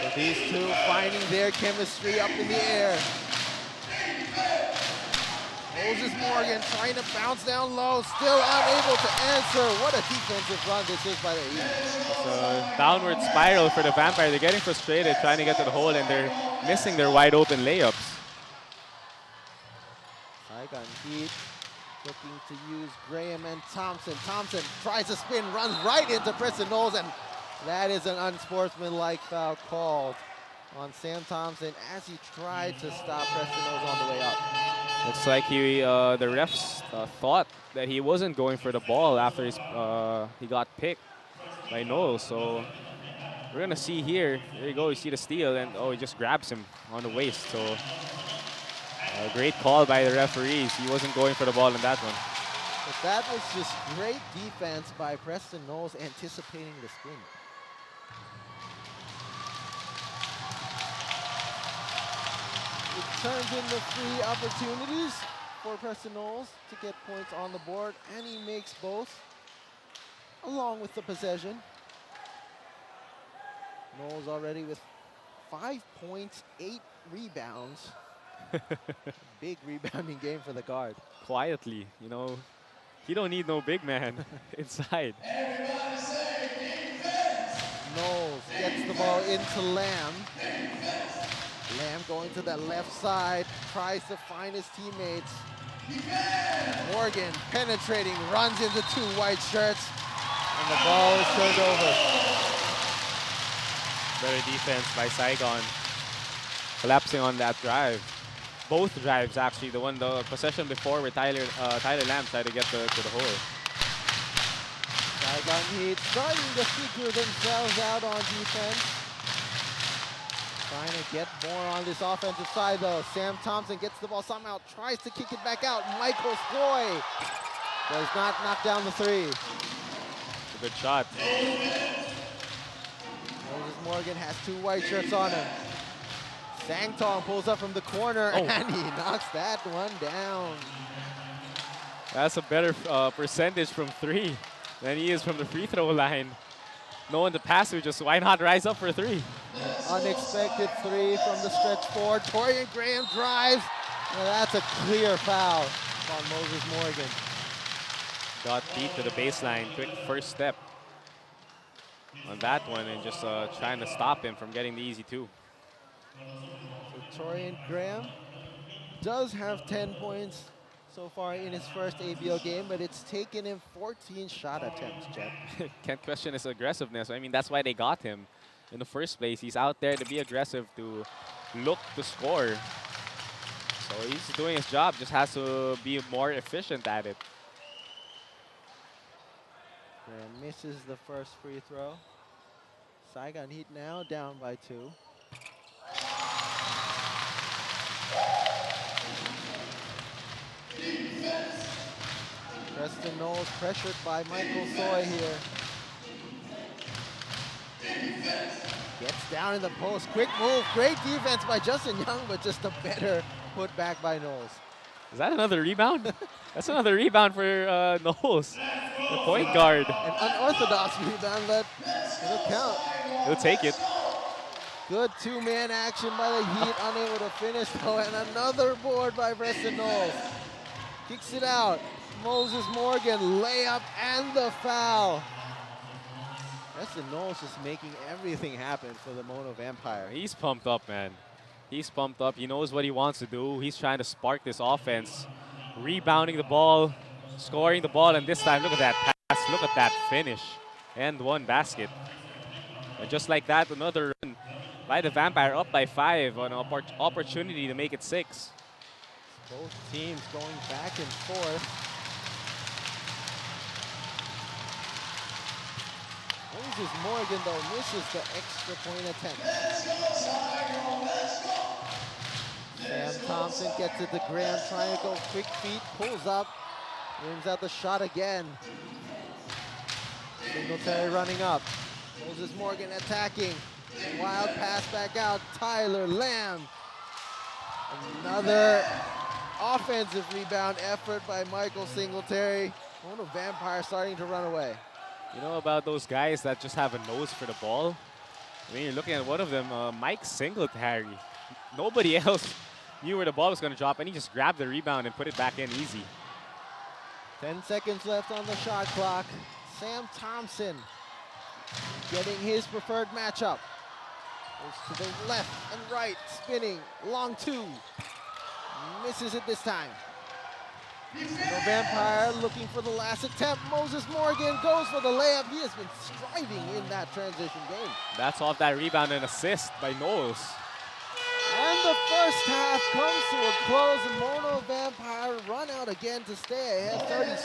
So these two finding their chemistry up in the air. Moses Morgan trying to bounce down low, still unable to answer. What a defensive run this is by the Heat. It's a downward spiral for the Vampire. They're getting frustrated trying to get to the hole, and they're missing their wide open layups. Saigon Heat looking to use Graham and Thompson. Thompson tries to spin, runs right into Preston Knowles, and that is an unsportsmanlike foul called on Sam Thompson as he tried to stop Preston Knowles on the way up. Looks like the refs thought that he wasn't going for the ball after he got picked by Knowles. So we're gonna see here. There you go. You see the steal, and he just grabs him on the waist. So a great call by the referees. He wasn't going for the ball in that one. But that was just great defense by Preston Knowles, anticipating the spin. It turns into 3 opportunities for Preston Knowles to get points on the board, and he makes both, along with the possession. Knowles already with 5 points, 8 rebounds. Big rebounding game for the guard. Quietly, you know, he don't need no big man inside. Knowles gets the ball into Lamb. Lamb going to the left side, tries to find his teammates. Morgan penetrating, runs into 2 white shirts, and the ball is turned over. Better defense by Saigon. Collapsing on that drive. Both drives actually. The possession before where Tyler Lamb tried to get to the hole. Saigon Heat starting to figure themselves out on defense. Trying to get more on this offensive side though. Sam Thompson gets the ball somehow, tries to kick it back out. Michael Sloy does not knock down the 3. It's a good shot. Moses Morgan has 2 white shirts on him. Sang Tong pulls up from the corner, and he knocks that one down. That's a better percentage from 3 than he is from the free throw line. Knowing the passage, just why not rise up for 3? Unexpected 3 from the stretch 4. Torian Graham drives. Well, that's a clear foul on Moses Morgan. Got beat to the baseline. Quick first step on that one, and just trying to stop him from getting the easy 2. So Torian Graham does have 10 points so far in his first ABL game, but it's taken him 14 shot attempts, Jet. Can't question his aggressiveness. I mean, that's why they got him in the first place. He's out there to be aggressive, to look to score. So he's doing his job, just has to be more efficient at it. Graham misses the first free throw. Saigon Heat now down by 2. Preston Knowles pressured by Michael Soy here. Gets down in the post, quick move, great defense by Justin Young, but just a better put back by Knowles. Is that another rebound? That's another rebound for Knowles, the point guard. An unorthodox rebound, but it'll count. He'll take it. Good 2-man action by the Heat, unable to finish though, and another board by Preston Knowles. Kicks it out. Moses Morgan, layup and the foul. Preston Knowles just making everything happen for the Mono Vampire. He's pumped up, man. He's pumped up. He knows what he wants to do. He's trying to spark this offense. Rebounding the ball, scoring the ball, and this time, look at that pass. Look at that finish. And 1 basket. And just like that, another run by the Vampire, up by 5 on an opportunity to make it 6. Both teams going back and forth. Moses Morgan, though, misses the extra point attempt. Sam Thompson gets it to Graham, trying to go quick feet, pulls up, brings out the shot again. Singletary running up. Moses Morgan attacking. Wild pass back out. Tyler Lamb. Another offensive rebound effort by Michael Singletary. Mono Vampire starting to run away. You know about those guys that just have a nose for the ball? I mean, you're looking at one of them, Mike Singletary. Nobody else knew where the ball was going to drop, and he just grabbed the rebound and put it back in easy. 10 seconds left on the shot clock. Sam Thompson getting his preferred matchup. Goes to the left and right, spinning, long two. Misses it this time. No Vampire looking for the last attempt. Moses Morgan goes for the layup. He has been striving in that transition game. That's off that rebound and assist by Knowles. And the first half comes to a close. The Mono Vampire run out again to stay ahead,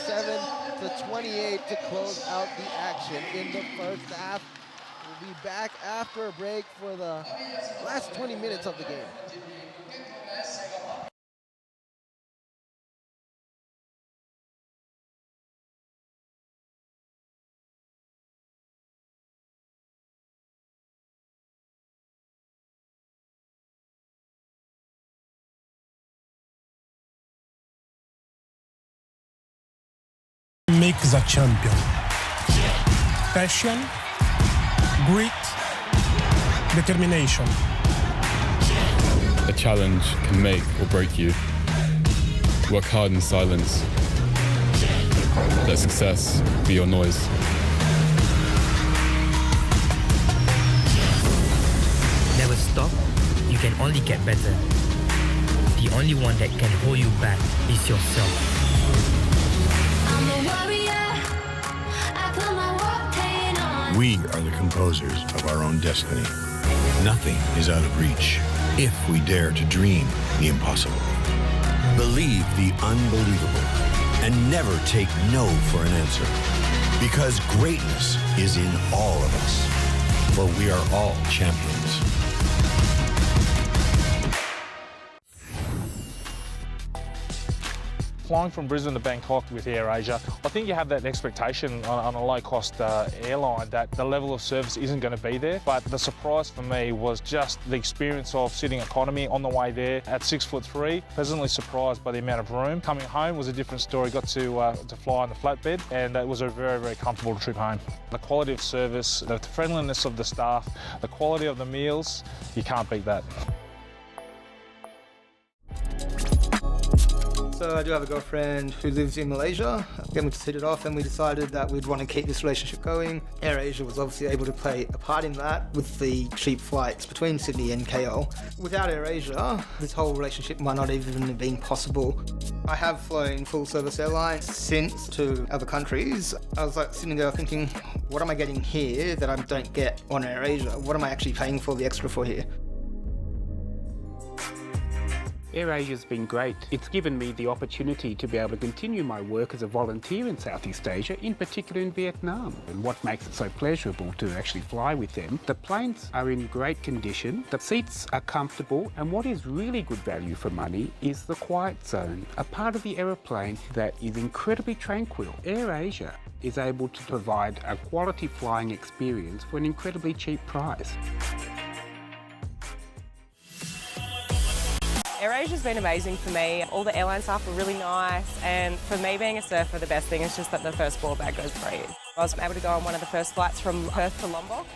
37-28 to close out the action in the first half. We'll be back after a break for the last 20 minutes of the game. Make the champion. Passion, grit, determination. A challenge can make or break you. Work hard in silence. Let success be your noise. Never stop. You can only get better. The only one that can hold you back is yourself. We are the composers of our own destiny. Nothing is out of reach if we dare to dream the impossible. Believe the unbelievable and never take no for an answer. Because greatness is in all of us. For we are all champions. Flying from Brisbane to Bangkok with AirAsia, I think you have that expectation on a low-cost airline that the level of service isn't going to be there. But the surprise for me was just the experience of sitting economy on the way there at 6'3", pleasantly surprised by the amount of room. Coming home was a different story. Got to fly on the flatbed, and it was a very, very comfortable trip home. The quality of service, the friendliness of the staff, the quality of the meals, you can't beat that. So I do have a girlfriend who lives in Malaysia. Then we just hit it off and we decided that we'd want to keep this relationship going. AirAsia was obviously able to play a part in that with the cheap flights between Sydney and KL. Without AirAsia, this whole relationship might not even have been possible. I have flown full service airlines since to other countries. I was like sitting there thinking, what am I getting here that I don't get on AirAsia? What am I actually paying for the extra for here? AirAsia's been great. It's given me the opportunity to be able to continue my work as a volunteer in Southeast Asia, in particular in Vietnam. And what makes it so pleasurable to actually fly with them, the planes are in great condition, the seats are comfortable, and what is really good value for money is the quiet zone, a part of the aeroplane that is incredibly tranquil. AirAsia is able to provide a quality flying experience for an incredibly cheap price. AirAsia's been amazing for me. All the airline staff were really nice, and for me being a surfer, the best thing is just that the first ball bag goes free. I was able to go on one of the first flights from Perth to Lombok,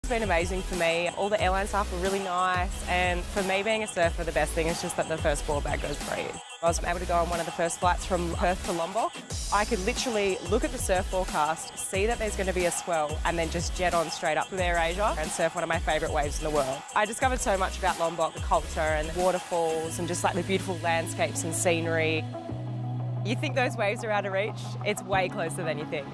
been amazing for me. All the airline staff were really nice, and for me being a surfer, the best thing is just that the first board bag goes free. I was able to go on one of the first flights from Perth to Lombok. I could literally look at the surf forecast, see that there's going to be a swell, and then just jet on straight up to AirAsia and surf one of my favourite waves in the world. I discovered so much about Lombok, the culture and the waterfalls and just like the beautiful landscapes and scenery. You think those waves are out of reach? It's way closer than you think.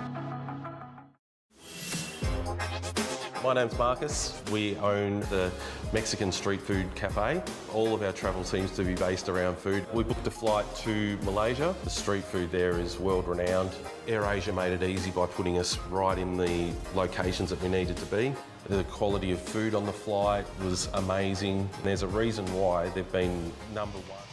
My name's Marcus. We own the Mexican street food cafe. All of our travel seems to be based around food. We booked a flight to Malaysia. The street food there is world renowned. AirAsia made it easy by putting us right in the locations that we needed to be. The quality of food on the flight was amazing. There's a reason why they've been number one.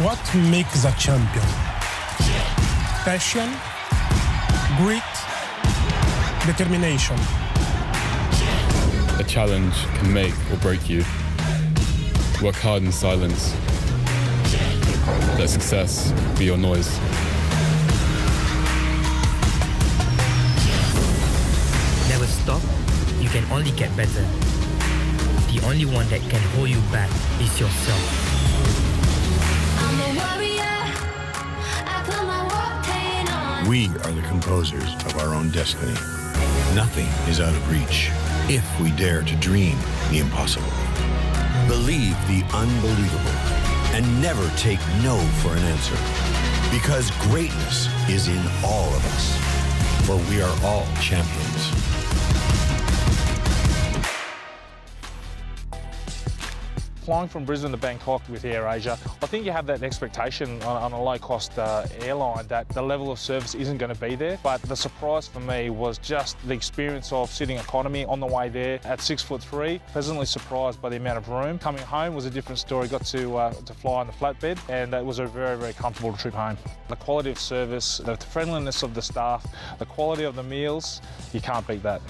What makes a champion? Passion, grit, determination. A challenge can make or break you. Work hard in silence. Let success be your noise. Never stop, you can only get better. The only one that can hold you back is yourself. We are the composers of our own destiny. Nothing is out of reach if we dare to dream the impossible. Believe the unbelievable and never take no for an answer. Because greatness is in all of us. For we are all champions. Flying from Brisbane to Bangkok with AirAsia, I think you have that expectation on a low-cost airline that the level of service isn't going to be there. But the surprise for me was just the experience of sitting economy on the way there at 6'3". Pleasantly surprised by the amount of room. Coming home was a different story. Got to fly on the flatbed, and it was a very, very comfortable trip home. The quality of service, the friendliness of the staff, the quality of the meals, you can't beat that.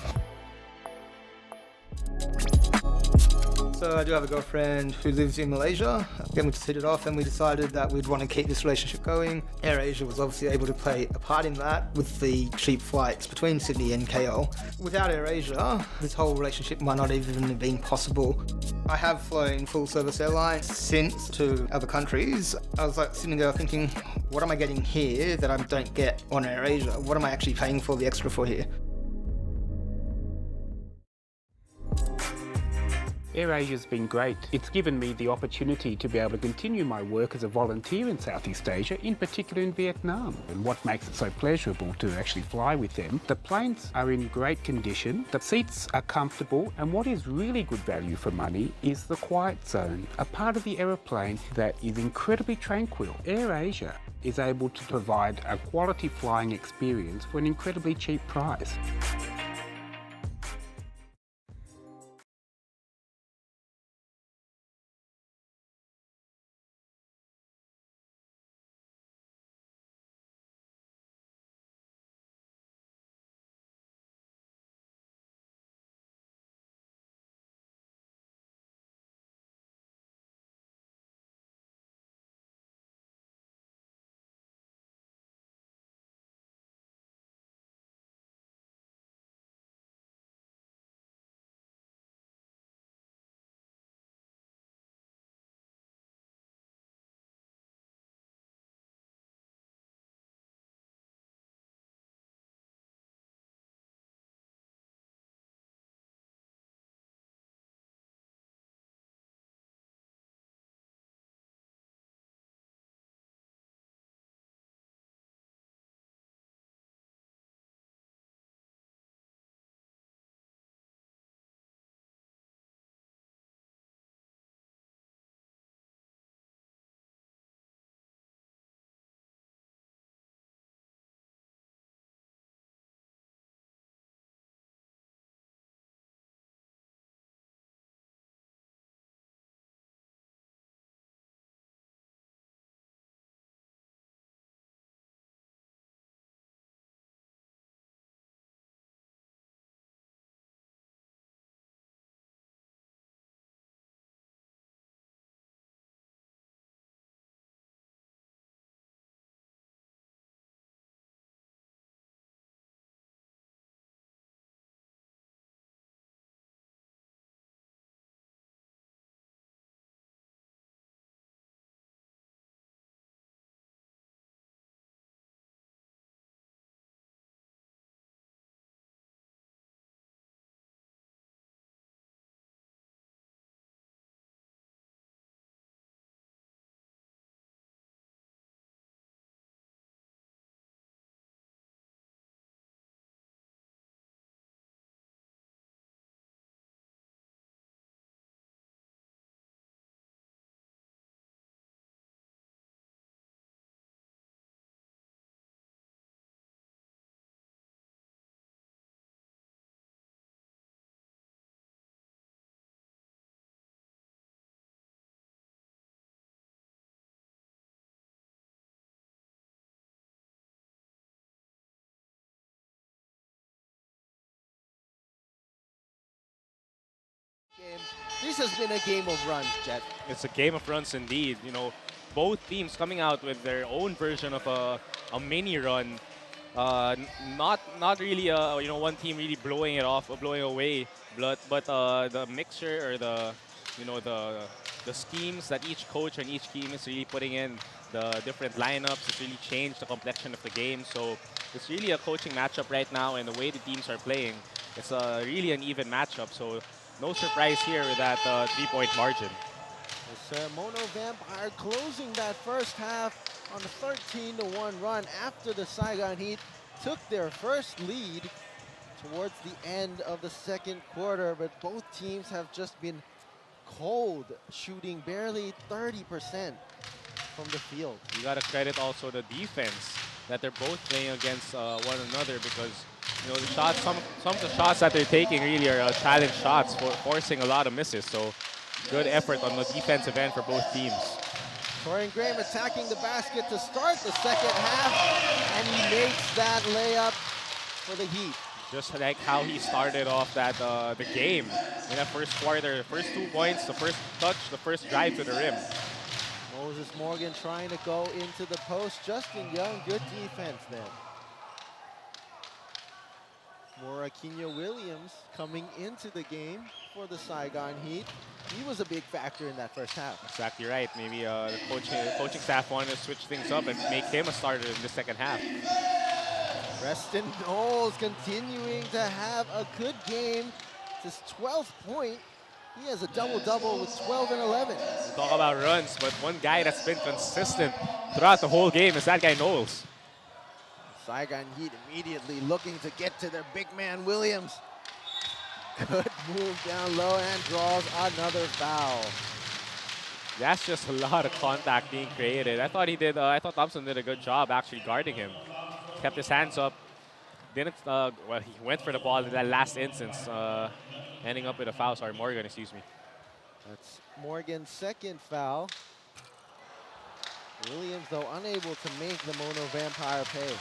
So I do have a girlfriend who lives in Malaysia. Then we just hit it off and we decided that we'd want to keep this relationship going. AirAsia was obviously able to play a part in that with the cheap flights between Sydney and KL. Without AirAsia, this whole relationship might not even have been possible. I have flown full service airlines since to other countries. I was like sitting there thinking, what am I getting here that I don't get on AirAsia? What am I actually paying for the extra for here? AirAsia has been great. It's given me the opportunity to be able to continue my work as a volunteer in Southeast Asia, in particular in Vietnam. And what makes it so pleasurable to actually fly with them, the planes are in great condition, the seats are comfortable, and what is really good value for money is the quiet zone, a part of the aeroplane that is incredibly tranquil. AirAsia is able to provide a quality flying experience for an incredibly cheap price. This has been a game of runs, Jet. It's a game of runs indeed. You know, both teams coming out with their own version of a mini run. Not really one team really blowing it off or blowing away, but the mixture or the schemes that each coach and each team is really putting in, the different lineups, it's really changed the complexion of the game. So it's really a coaching matchup right now, and the way the teams are playing, it's really an even matchup. So no surprise here with that 3-point margin. Yes, Mono Vampire closing that first half on a 13-1 run after the Saigon Heat took their first lead towards the end of the second quarter, but both teams have just been cold, shooting barely 30% from the field. You got to credit also the defense that they're both playing against one another, because you know the shots, some of the shots that they're taking really are challenge shots, forcing a lot of misses. So good effort on the defensive end for both teams. Torian Graham attacking the basket to start the second half, and he makes that layup for the Heat. Just like how he started off that the game in that first quarter. The first 2 points, the first touch, the first drive to the rim. Moses Morgan trying to go into the post. Justin Young, good defense there. Morakinho Williams coming into the game for the Saigon Heat. He was a big factor in that first half. Exactly right. Maybe the coaching staff wanted to switch things up and make him a starter in the second half. Preston Knowles continuing to have a good game. It's his 12th point. He has a double-double with 12 and 11. We talk about runs, but one guy that's been consistent throughout the whole game is that guy Knowles. Saigon Heat immediately looking to get to their big man Williams. Good move down low and draws another foul. That's just a lot of contact being created. I thought Thompson did a good job actually guarding him. Kept his hands up. Didn't well, he went for the ball in that last instance, ending up with a foul. Sorry, Morgan, excuse me. That's Morgan's second foul. Williams, though, unable to make the Mono Vampire pay.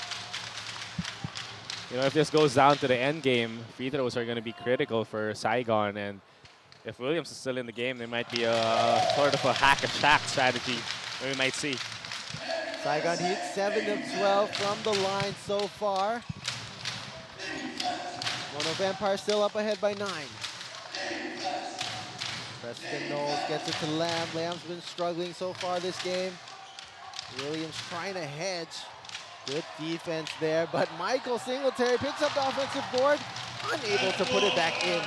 You know, if this goes down to the end game, free throws are going to be critical for Saigon. And if Williams is still in the game, there might be a sort of a hack-a-shack strategy that we might see. Saigon Heat 7 of 12 from the line so far. Mono Vampire still up ahead by 9. Preston Knowles gets it to Lamb. Lamb's been struggling so far this game. Williams trying to hedge. Good defense there, but Michael Singletary picks up the offensive board, unable to put it back in.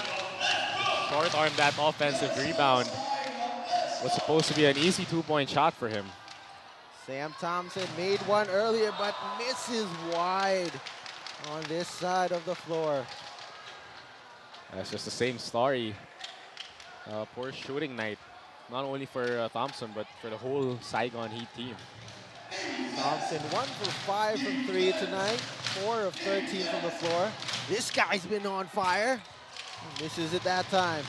Short arm that offensive rebound. Was supposed to be an easy 2-point shot for him. Sam Thompson made one earlier, but misses wide on this side of the floor. That's just the same story. Poor shooting night, not only for Thompson, but for the whole Saigon Heat team. Thompson 1 for 5 from 3 tonight, 4 of 13 from the floor. This guy's been on fire. Misses it that time.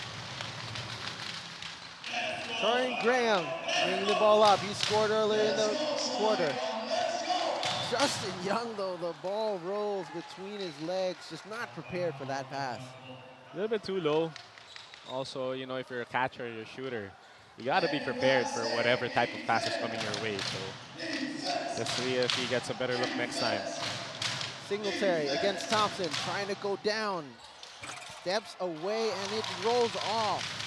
Torian Graham bringing the ball up. He scored earlier in the quarter. Justin Young, though, the ball rolls between his legs, just not prepared for that pass. A little bit too low. Also, you know, if you're a catcher or you're a shooter, you got to be prepared for whatever type of pass is coming your way. So let's see if he gets a better look next time. Singletary against Thompson, trying to go down. Steps away and it rolls off.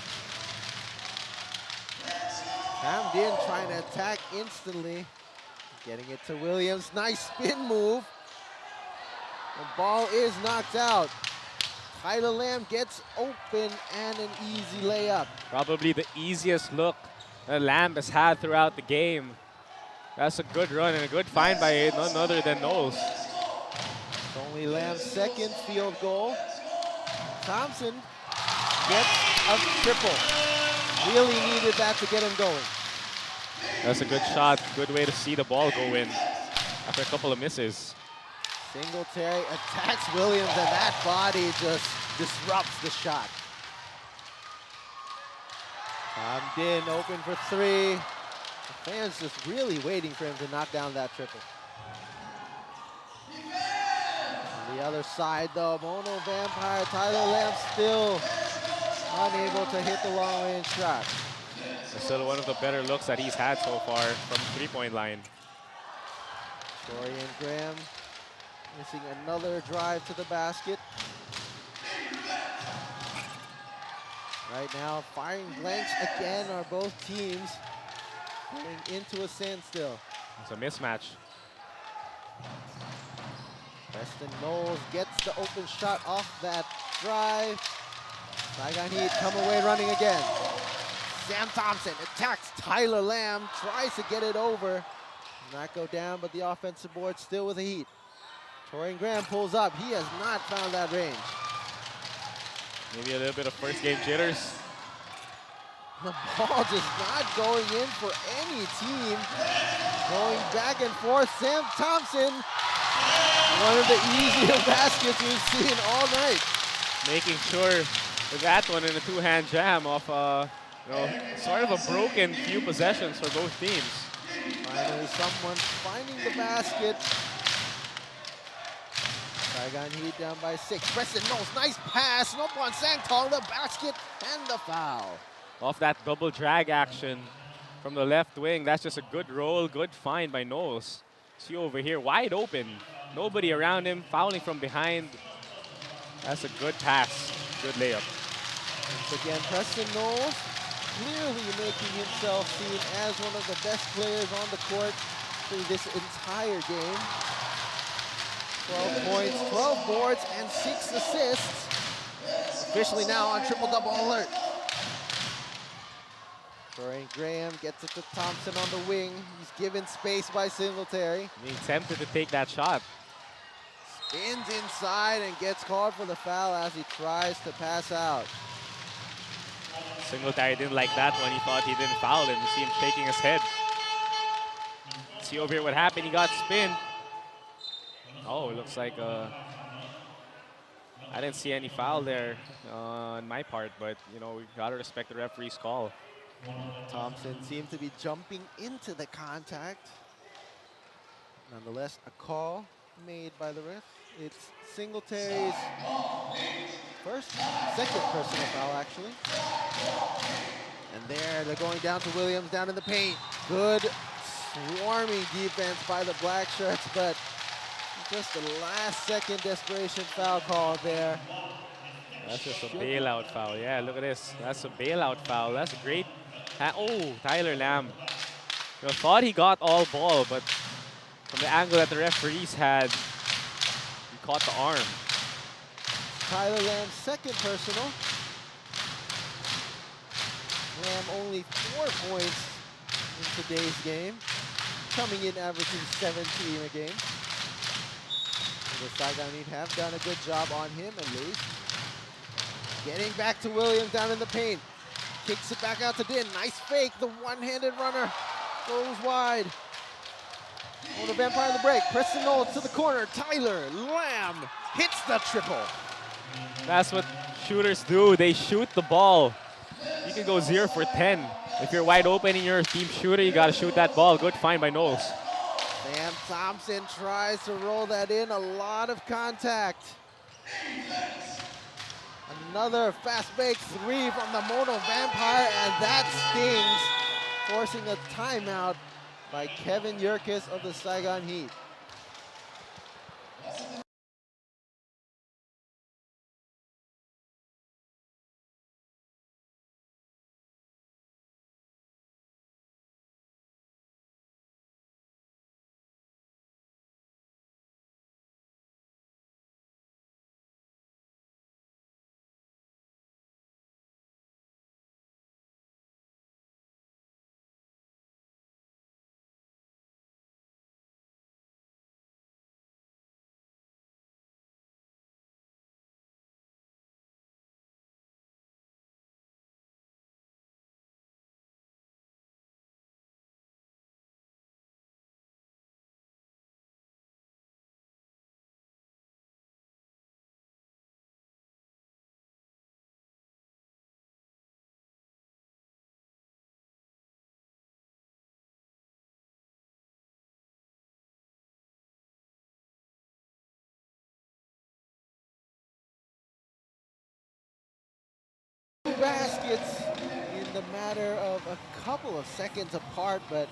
Cam Din trying to attack instantly. Getting it to Williams. Nice spin move. The ball is knocked out. Tyler Lamb gets open and an easy layup. Probably the easiest look that Lamb has had throughout the game. That's a good run and a good find by none other than Knowles. It's only Lamb's second field goal. Thompson gets a triple. Really needed that to get him going. That's a good shot. Good way to see the ball go in after a couple of misses. Singletary attacks Williams and that body just disrupts the shot. Din open for 3. The fans just really waiting for him to knock down that triple. On the other side though, Mono Vampire, Tyler Lamb still unable to hit the long range shot. It's still one of the better looks that he's had so far from the 3-point line. Torian Graham missing another drive to the basket. Right now, firing blanks again are both teams going into a standstill. It's a mismatch. Preston Knowles gets the open shot off that drive. Saigon Heat come away running again. Sam Thompson attacks Tyler Lamb, tries to get it over. Not go down, but the offensive board still with the Heat. Torian Graham pulls up. He has not found that range. Maybe a little bit of first game jitters. The ball just not going in for any team. Going back and forth, Sam Thompson. One of the easiest baskets we've seen all night. Making sure with that one in a two-hand jam of sort of a broken few possessions for both teams. Finally, someone finding the basket. Saigon Heat down by 6. Preston Knowles, nice pass. Nopon Sangtong, the basket and the foul. Off that double drag action from the left wing. That's just a good roll, good find by Knowles. See over here, wide open. Nobody around him, fouling from behind. That's a good pass, good layup. Once again, Preston Knowles clearly making himself seen as one of the best players on the court through this entire game. 12 points, 12 boards, and 6 assists. Officially now on triple-double alert. Dorian Graham gets it to Thompson on the wing. He's given space by Singletary. Being tempted to take that shot. Spins inside and gets called for the foul as he tries to pass out. Singletary didn't like that one. He thought he didn't foul him. You see him shaking his head. See over here what happened. He got spinned. Oh, it looks like I didn't see any foul there on my part, but we gotta respect the referee's call. Thompson seemed to be jumping into the contact. Nonetheless, a call made by the ref. It's Singletary's second personal foul, actually. And there, they're going down to Williams, down in the paint. Good swarming defense by the black shirts, but just the last-second desperation foul call there. That's just a bailout foul. Yeah, look at this. That's a bailout foul. That's a great. Oh, Tyler Lamb. Thought he got all ball, but from the angle that the referees had, he caught the arm. Tyler Lamb's second personal. Lamb only 4 points in today's game, coming in averaging 17 a game. The Saigon Heat have done a good job on him at least. Getting back to Williams down in the paint. Kicks it back out to Din. Nice fake. The one-handed runner goes wide. On the Vampire in the break. Preston Knowles to the corner. Tyler Lamb hits the triple. That's what shooters do. They shoot the ball. You can go 0 for 10. If you're wide open and you're a team shooter, you got to shoot that ball. Good find by Knowles. Sam Thompson tries to roll that in. A lot of contact. Another fast break 3 from the Mono Vampire, and that stings, forcing a timeout by Kevin Yerkes of the Saigon Heat. Baskets in the matter of a couple of seconds apart, but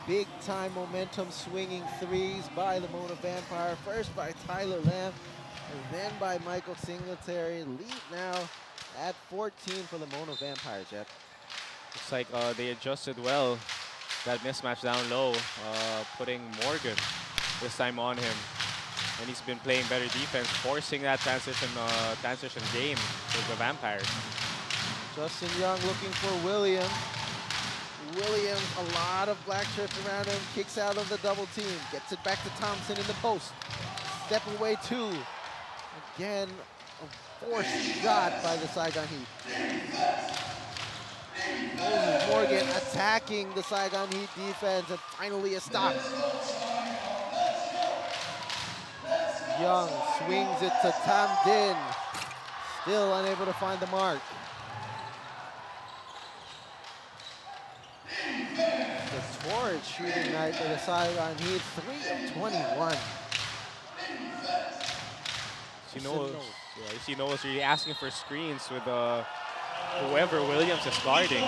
big time momentum swinging threes by the Mono Vampire. First by Tyler Lamb and then by Michael Singletary. Lead now at 14 for the Mono Vampire, Jeff. Looks like they adjusted well. That mismatch down low, putting Morgan this time on him. And he's been playing better defense, forcing that transition game with the Vampires. Justin Young looking for Williams. Williams, a lot of black shirts around him, kicks out of the double team, gets it back to Thompson in the post. Step away 2. Again, a forced shot by the Saigon Heat. Moses Morgan attacking the Saigon Heat defense, and finally a stop. Young swings it to Tam Din. Still unable to find the mark. The torrid shooting night for the Saigon Heat, 3 of 21. She knows really asking for screens with whoever Williams is guarding.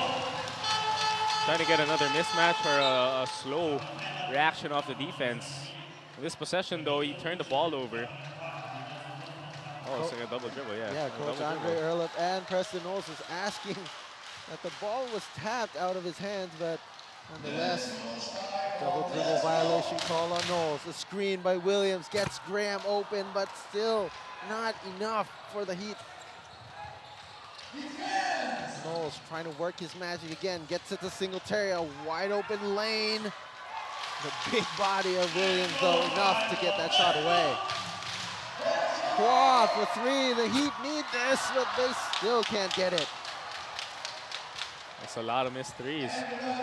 Trying to get another mismatch or a slow reaction off the defense. In this possession, though, he turned the ball over. Oh, it's like a double dribble, yeah. Yeah, Coach Andre Erlip and Preston Knowles is asking that the ball was tapped out of his hands, but nonetheless, double dribble violation call on Knowles. The screen by Williams gets Graham open, but still not enough for the Heat. Knowles trying to work his magic again, gets it to Singletary, a wide open lane. The big body of Williams, though, enough to get that shot away. Qua for three, the Heat need this, but they still can't get it. That's a lot of missed threes.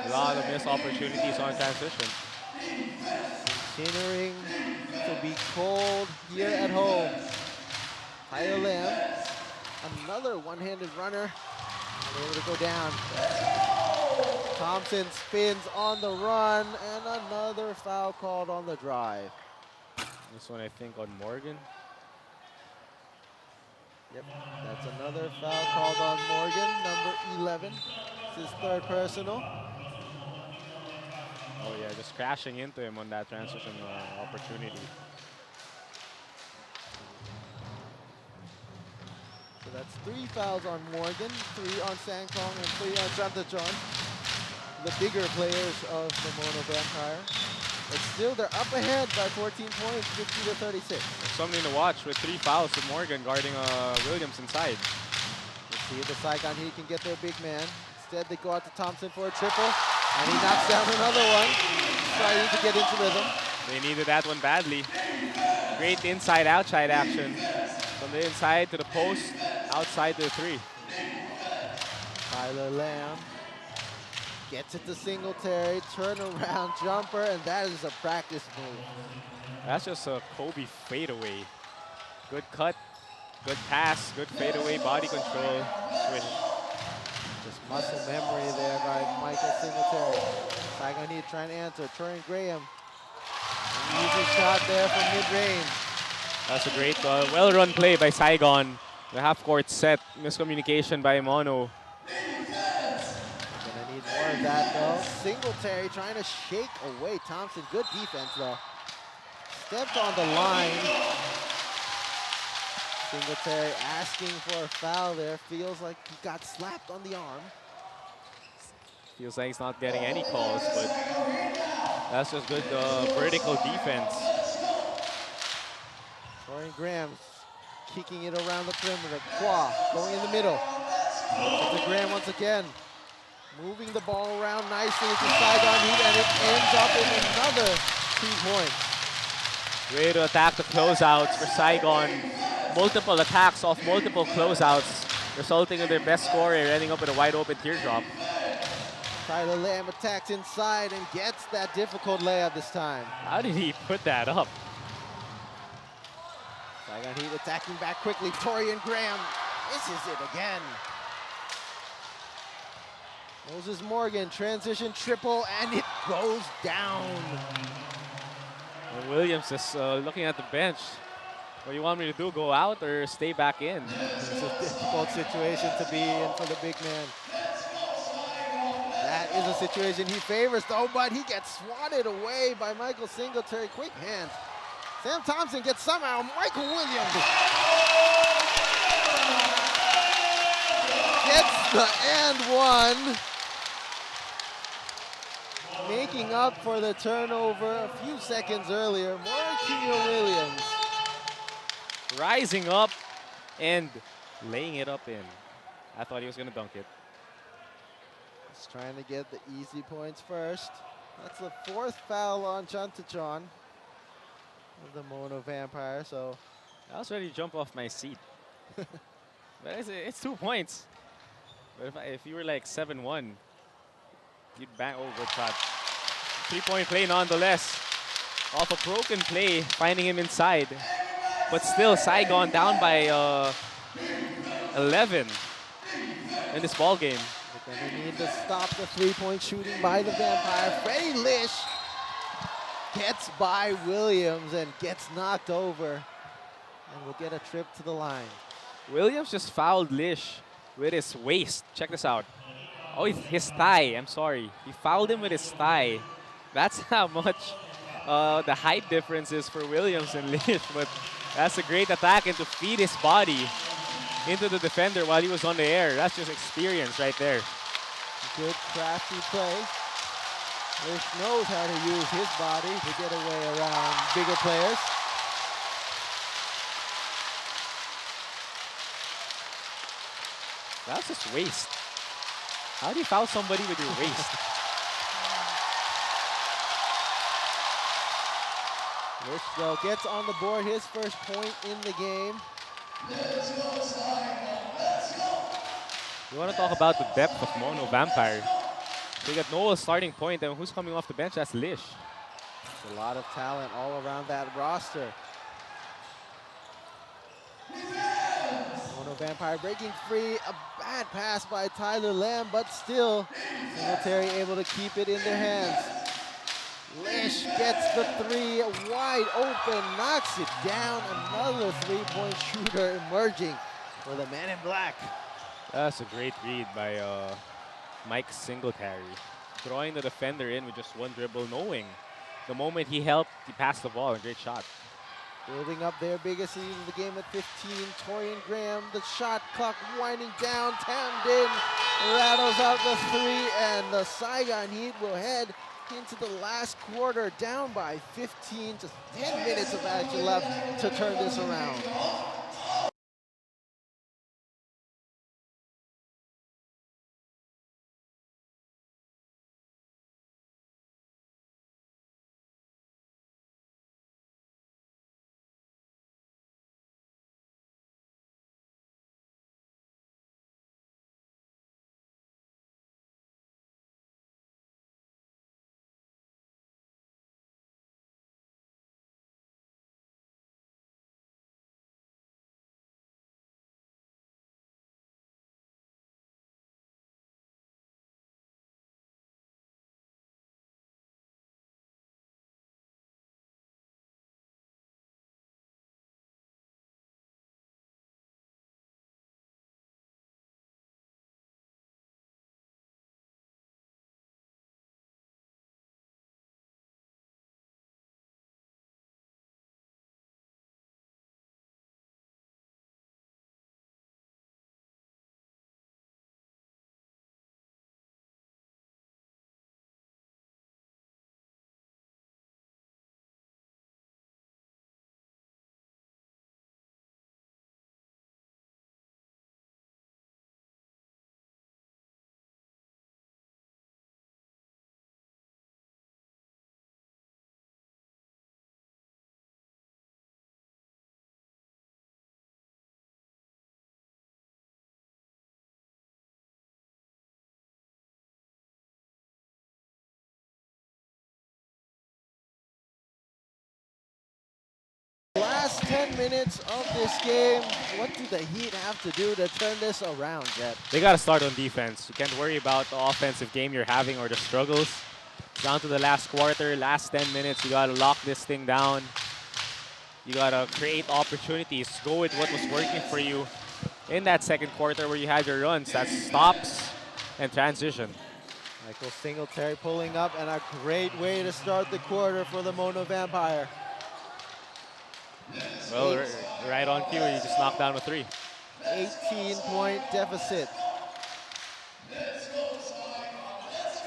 A lot of missed opportunities on transition. Continuing to be cold here at home. Tyler Lamb, another one-handed runner, able to go down. Thompson spins on the run, and another foul called on the drive. This one, I think, on Morgan. Yep, that's another foul called on Morgan, number 11. It's his third personal. Oh yeah, just crashing into him on that transition opportunity. So that's 3 fouls on Morgan, 3 on Sangkong, and 3 on Chantachon. The bigger players of the Mono Vampire. But still, they're up ahead by 14 points, 50 to 36. Something to watch with 3 fouls with Morgan guarding Williams inside. Let's see if the Saigon Heat can get their big man. Instead, they go out to Thompson for a triple, and he knocks down another one, trying to get into rhythm. They needed that one badly. Great inside-outside action. From the inside to the post, outside to the 3. Tyler Lamb gets it to Singletary, turnaround jumper, and that is a practice move. That's just a Kobe fadeaway. Good cut, good pass, good fadeaway, body control, switch. Just muscle memory there by Michael Singletary. Saigon Heat trying to answer. Torian Graham. An easy shot there from mid-range. That's a great, well-run play by Saigon. The half-court set, miscommunication by Mono. Gonna need more of that though. Singletary trying to shake away Thompson. Good defense though. Stepped on the line. Singletary asking for a foul there. Feels like he got slapped on the arm. Feels like he's not getting any calls, but that's just good vertical defense. Torian Graham kicking it around the perimeter. Qua going in the middle. To Graham once again. Moving the ball around nicely to Saigon Heat, and it ends up in another 2 points. Way to attack the closeouts for Saigon. Multiple attacks off multiple closeouts, resulting in their best scorer ending up with a wide open teardrop. Tyler Lamb attacks inside and gets that difficult layup this time. How did he put that up? Saigon Heat attacking back quickly. Torian Graham misses it again. Moses Morgan, transition triple, and it goes down. And Williams is looking at the bench. What do you want me to do, go out or stay back in? It's a difficult situation to be in for the big man. That is a situation he favors though, but he gets swatted away by Michael Singletary. Quick hands. Sam Thompson gets somehow Michael Williams. Gets the and one. Making up for the turnover a few seconds earlier. Mauricio Williams. Rising up and laying it up in. I thought he was gonna dunk it. Just trying to get the easy points first. That's the 4th foul on Chantachon of the Mono Vampire, so. I was ready to jump off my seat. But it's 2 points. But if you were like 7-1, you'd bang. Oh, good shot. 3-point play nonetheless. Off a broken play, finding him inside. But still, Saigon down by 11 in this ball game. They're going to need to stop the three-point shooting by the Vampire. Freddie Lish gets by Williams and gets knocked over. And will get a trip to the line. Williams just fouled Lish with his waist. Check this out. Oh, his thigh. I'm sorry. He fouled him with his thigh. That's how much the height difference is for Williams and Lish. But that's a great attack, and to feed his body into the defender while he was on the air. That's just experience right there. Good crafty play. Lish knows how to use his body to get away around bigger players. That's just waist. How do you foul somebody with your waist? Lish, though, gets on the board, his first point in the game. You want to talk about the depth of Mono Vampire. So you got Noah starting point, and who's coming off the bench? That's Lish. There's a lot of talent all around that roster. Mono Vampire breaking free. A bad pass by Tyler Lamb, but still Singletary able to keep it in their hands. Lish gets the three wide open, knocks it down. Another three-point shooter emerging for the Man in Black. That's a great read by Mike Singletary. Drawing the defender in with just one dribble, knowing the moment he helped, he passed the ball. A great shot. Building up their biggest lead of the game at 15. Torian Graham, the shot clock winding down. Tamden rattles out the three, and the Saigon Heat will head into the last quarter down by 15. Just 10 minutes of action left to turn this around. Last 10 minutes of this game. What do the Heat have to do to turn this around, Jet? They got to start on defense. You can't worry about the offensive game you're having or the struggles. Down to the last quarter, last 10 minutes, you got to lock this thing down. You got to create opportunities. Go with what was working for you in that second quarter where you had your runs. That's stops and transition. Michael Singletary pulling up, and a great way to start the quarter for the Mono Vampire. Well, right on cue, he just knocked down a three. 18-point deficit.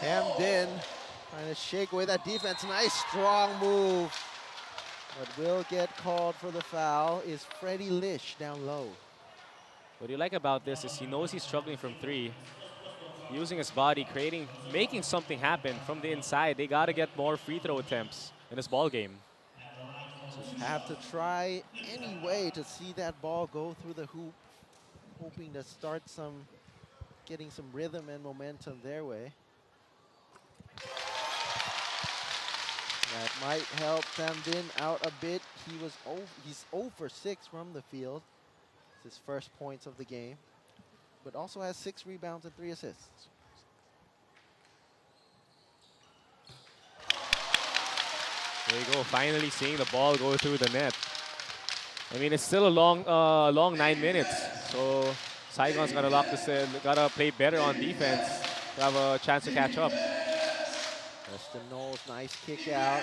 Camden trying to shake away that defense. Nice strong move. What will get called for the foul is Freddie Lish down low. What you like about this is he knows he's struggling from three. Using his body, making something happen from the inside. They got to get more free throw attempts in this ball game. Just have to try any way to see that ball go through the hoop, hoping to start some getting some rhythm and momentum their way. That might help Tamdin out a bit. He's 0 for 6 from the field. It's his first points of the game, but also has 6 rebounds and 3 assists. There you go, finally seeing the ball go through the net. I mean, it's still a long 9 minutes, so Saigon's gotta lock this in, gotta play better on defense to have a chance to catch up. Preston Knowles, nice kick out.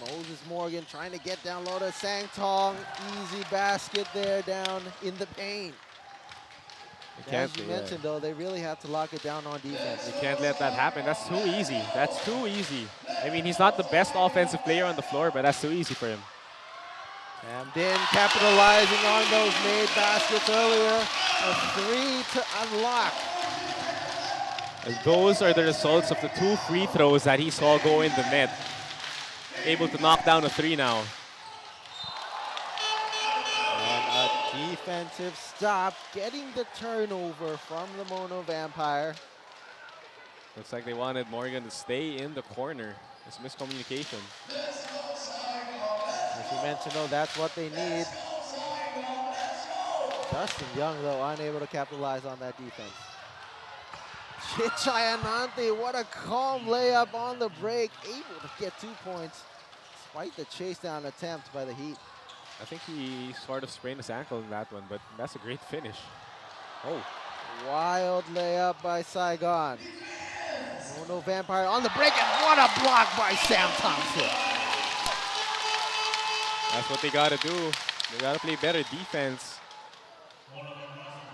Moses Morgan trying to get down low to Sang Tong. Easy basket there down in the paint. As you mentioned, though, they really have to lock it down on defense. You can't let that happen. That's too easy. That's too easy. I mean, he's not the best offensive player on the floor, but that's too easy for him. Tamdin capitalizing on those made baskets earlier. A 3 to unlock. And those are the results of the 2 free throws that he saw go in the net. Able to knock down a 3 now. And a defensive stop, getting the turnover from the Mono Vampire. Looks like they wanted Morgan to stay in the corner. It's miscommunication. As you mentioned, though, that's what they need. Justin Young, though, unable to capitalize on that defense. Chichayanante, what a calm layup on the break. Able to get 2 points despite the chase down attempt by the Heat. I think he sort of sprained his ankle in that one, but that's a great finish. Oh. Wild layup by Saigon. Mono Vampire on the break, and what a block by Sam Thompson. That's what they gotta do. They gotta play better defense.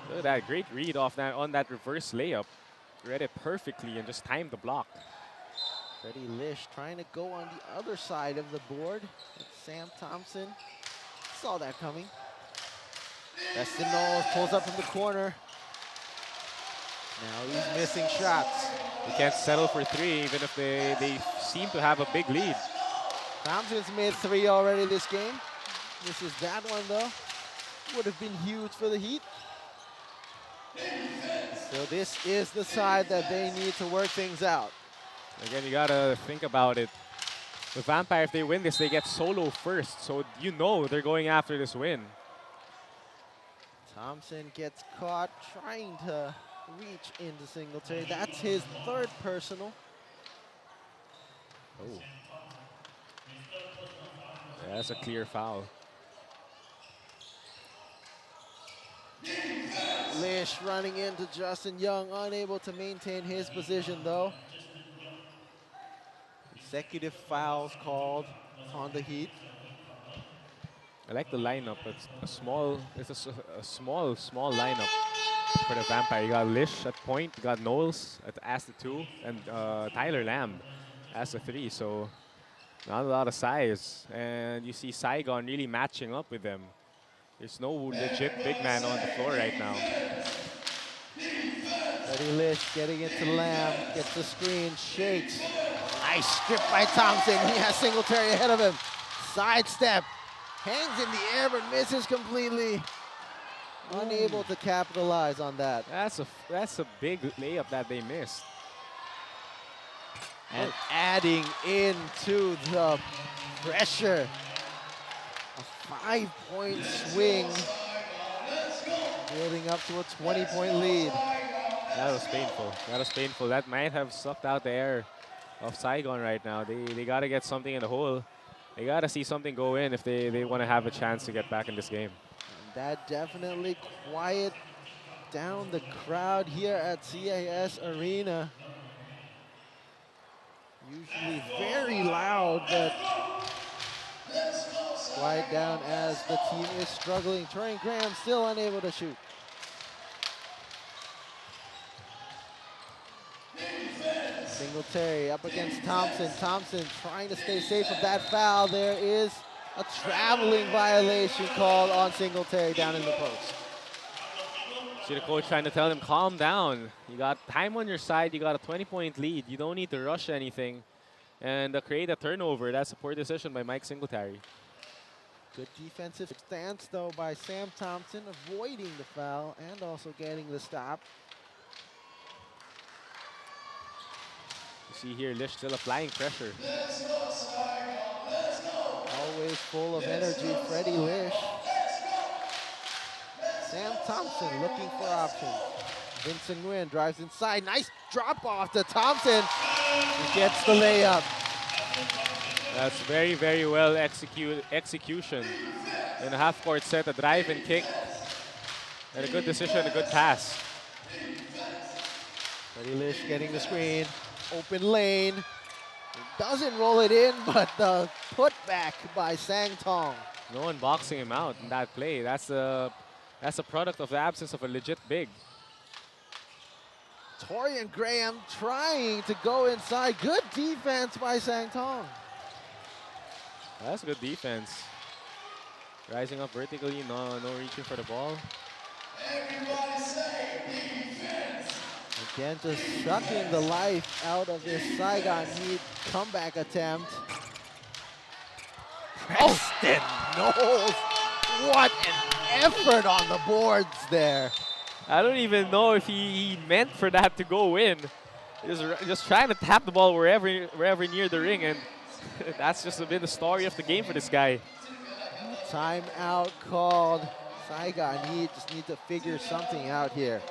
Look at that great read off that on that reverse layup. Read it perfectly and just timed the block. Freddie Lish trying to go on the other side of the board. Sam Thompson saw that coming. Preston Knowles pulls up from the corner. Now he's missing shots. They can't settle for 3 even if they seem to have a big lead. Thompson's made 3 already this game. This is that one, though. Would have been huge for the Heat. So this is the side that they need to work things out. Again, you gotta think about it. The Vampire, if they win this, they get solo first. So you know they're going after this win. Thompson gets caught trying to reach into Singletary. That's his 3rd personal. Oh. Yeah, that's a clear foul. Lish running into Justin Young, unable to maintain his position, though. Consecutive fouls called on the Heat. I like the lineup. It's a small lineup for the Vampire. You got Lish at point, you got Knowles as the 2, and Tyler Lamb as the 3. So not a lot of size, and you see Saigon really matching up with them. There's no legit big man on the floor right now. Freddie Lish getting it to Lamb, gets the screen, shakes. Nice strip by Thompson. He has Singletary ahead of him. Sidestep, hangs in the air but misses completely. Unable to capitalize on that. That's a big layup that they missed. And adding into the pressure. A 5-point swing, building up to a 20-point lead. That was painful. That was painful. That might have sucked out the air of Saigon right now. They got to get something in the hole. They got to see something go in if they want to have a chance to get back in this game. And that definitely quiet down the crowd here at CAS Arena. Usually very loud, but quiet down as the team is struggling. Torian Graham still unable to shoot. Singletary up against Thompson. Thompson trying to stay safe of that foul. There is a traveling violation called on Singletary down in the post. See the coach trying to tell him, calm down. You got time on your side. You got a 20-point lead. You don't need to rush anything and create a turnover. That's a poor decision by Mike Singletary. Good defensive stance, though, by Sam Thompson, avoiding the foul and also getting the stop. see here, Lish still applying pressure. Always full of energy, Freddie Lish. Sam Thompson looking for options. Vincent Nguyen drives inside. Nice drop off to Thompson. He gets the layup. That's very, very well execution. In a half-court set, a drive and kick. And a good decision, a good pass. Freddie Lish getting the screen. Open lane. He doesn't roll it in, but the putback by Sang Tong. No one boxing him out in that play. That's a product of the absence of a legit big. Torian Graham trying to go inside. Good defense by Sang Tong. That's good defense. Rising up vertically, no reaching for the ball. Again, just sucking the life out of this Saigon Heat comeback attempt. Preston Knowles, what an effort on the boards there. I don't even know if he meant for that to go in. Just trying to tap the ball wherever near the ring, and that's just been the story of the game for this guy. Timeout called. Saigon Heat just need to figure something out here.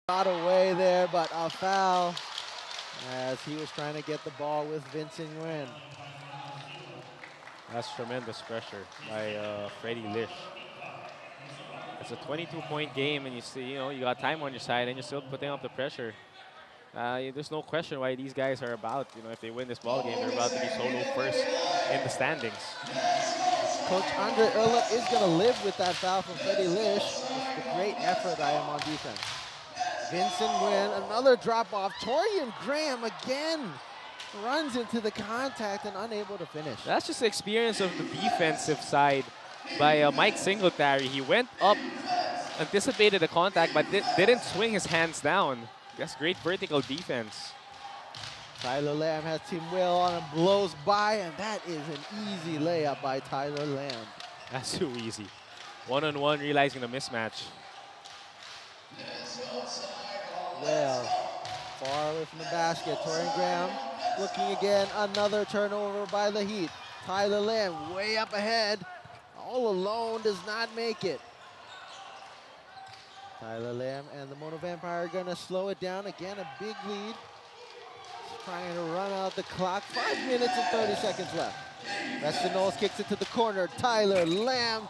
Got away there, but a foul as he was trying to get the ball with Vincent Nguyen. That's tremendous pressure by Freddie Lish. It's a 22-point game, and you see, you got time on your side, and you're still putting up the pressure. There's no question why these guys are about, if they win this ball game, they're about to be solo first in the standings. Coach Andre Erlip is going to live with that foul from Freddie Lish. It's a great effort by him on defense. Vincent Nguyen, another drop-off. Torian Graham again runs into the contact and unable to finish. That's just the experience of the defensive side by Mike Singletary. He went up, anticipated the contact, but didn't swing his hands down. That's great vertical defense. Tyler Lamb has Tim Will on him, blows by, and that is an easy layup by Tyler Lamb. That's too easy. One-on-one, realizing the mismatch. Well, far away from the basket. Torian Graham looking again. Another turnover by the Heat. Tyler Lamb way up ahead. All alone, does not make it. Tyler Lamb and the Mono Vampire are going to slow it down. Again, a big lead. Just trying to run out the clock. 5 minutes and 30 seconds left. Preston Knowles kicks it to the corner. Tyler Lamb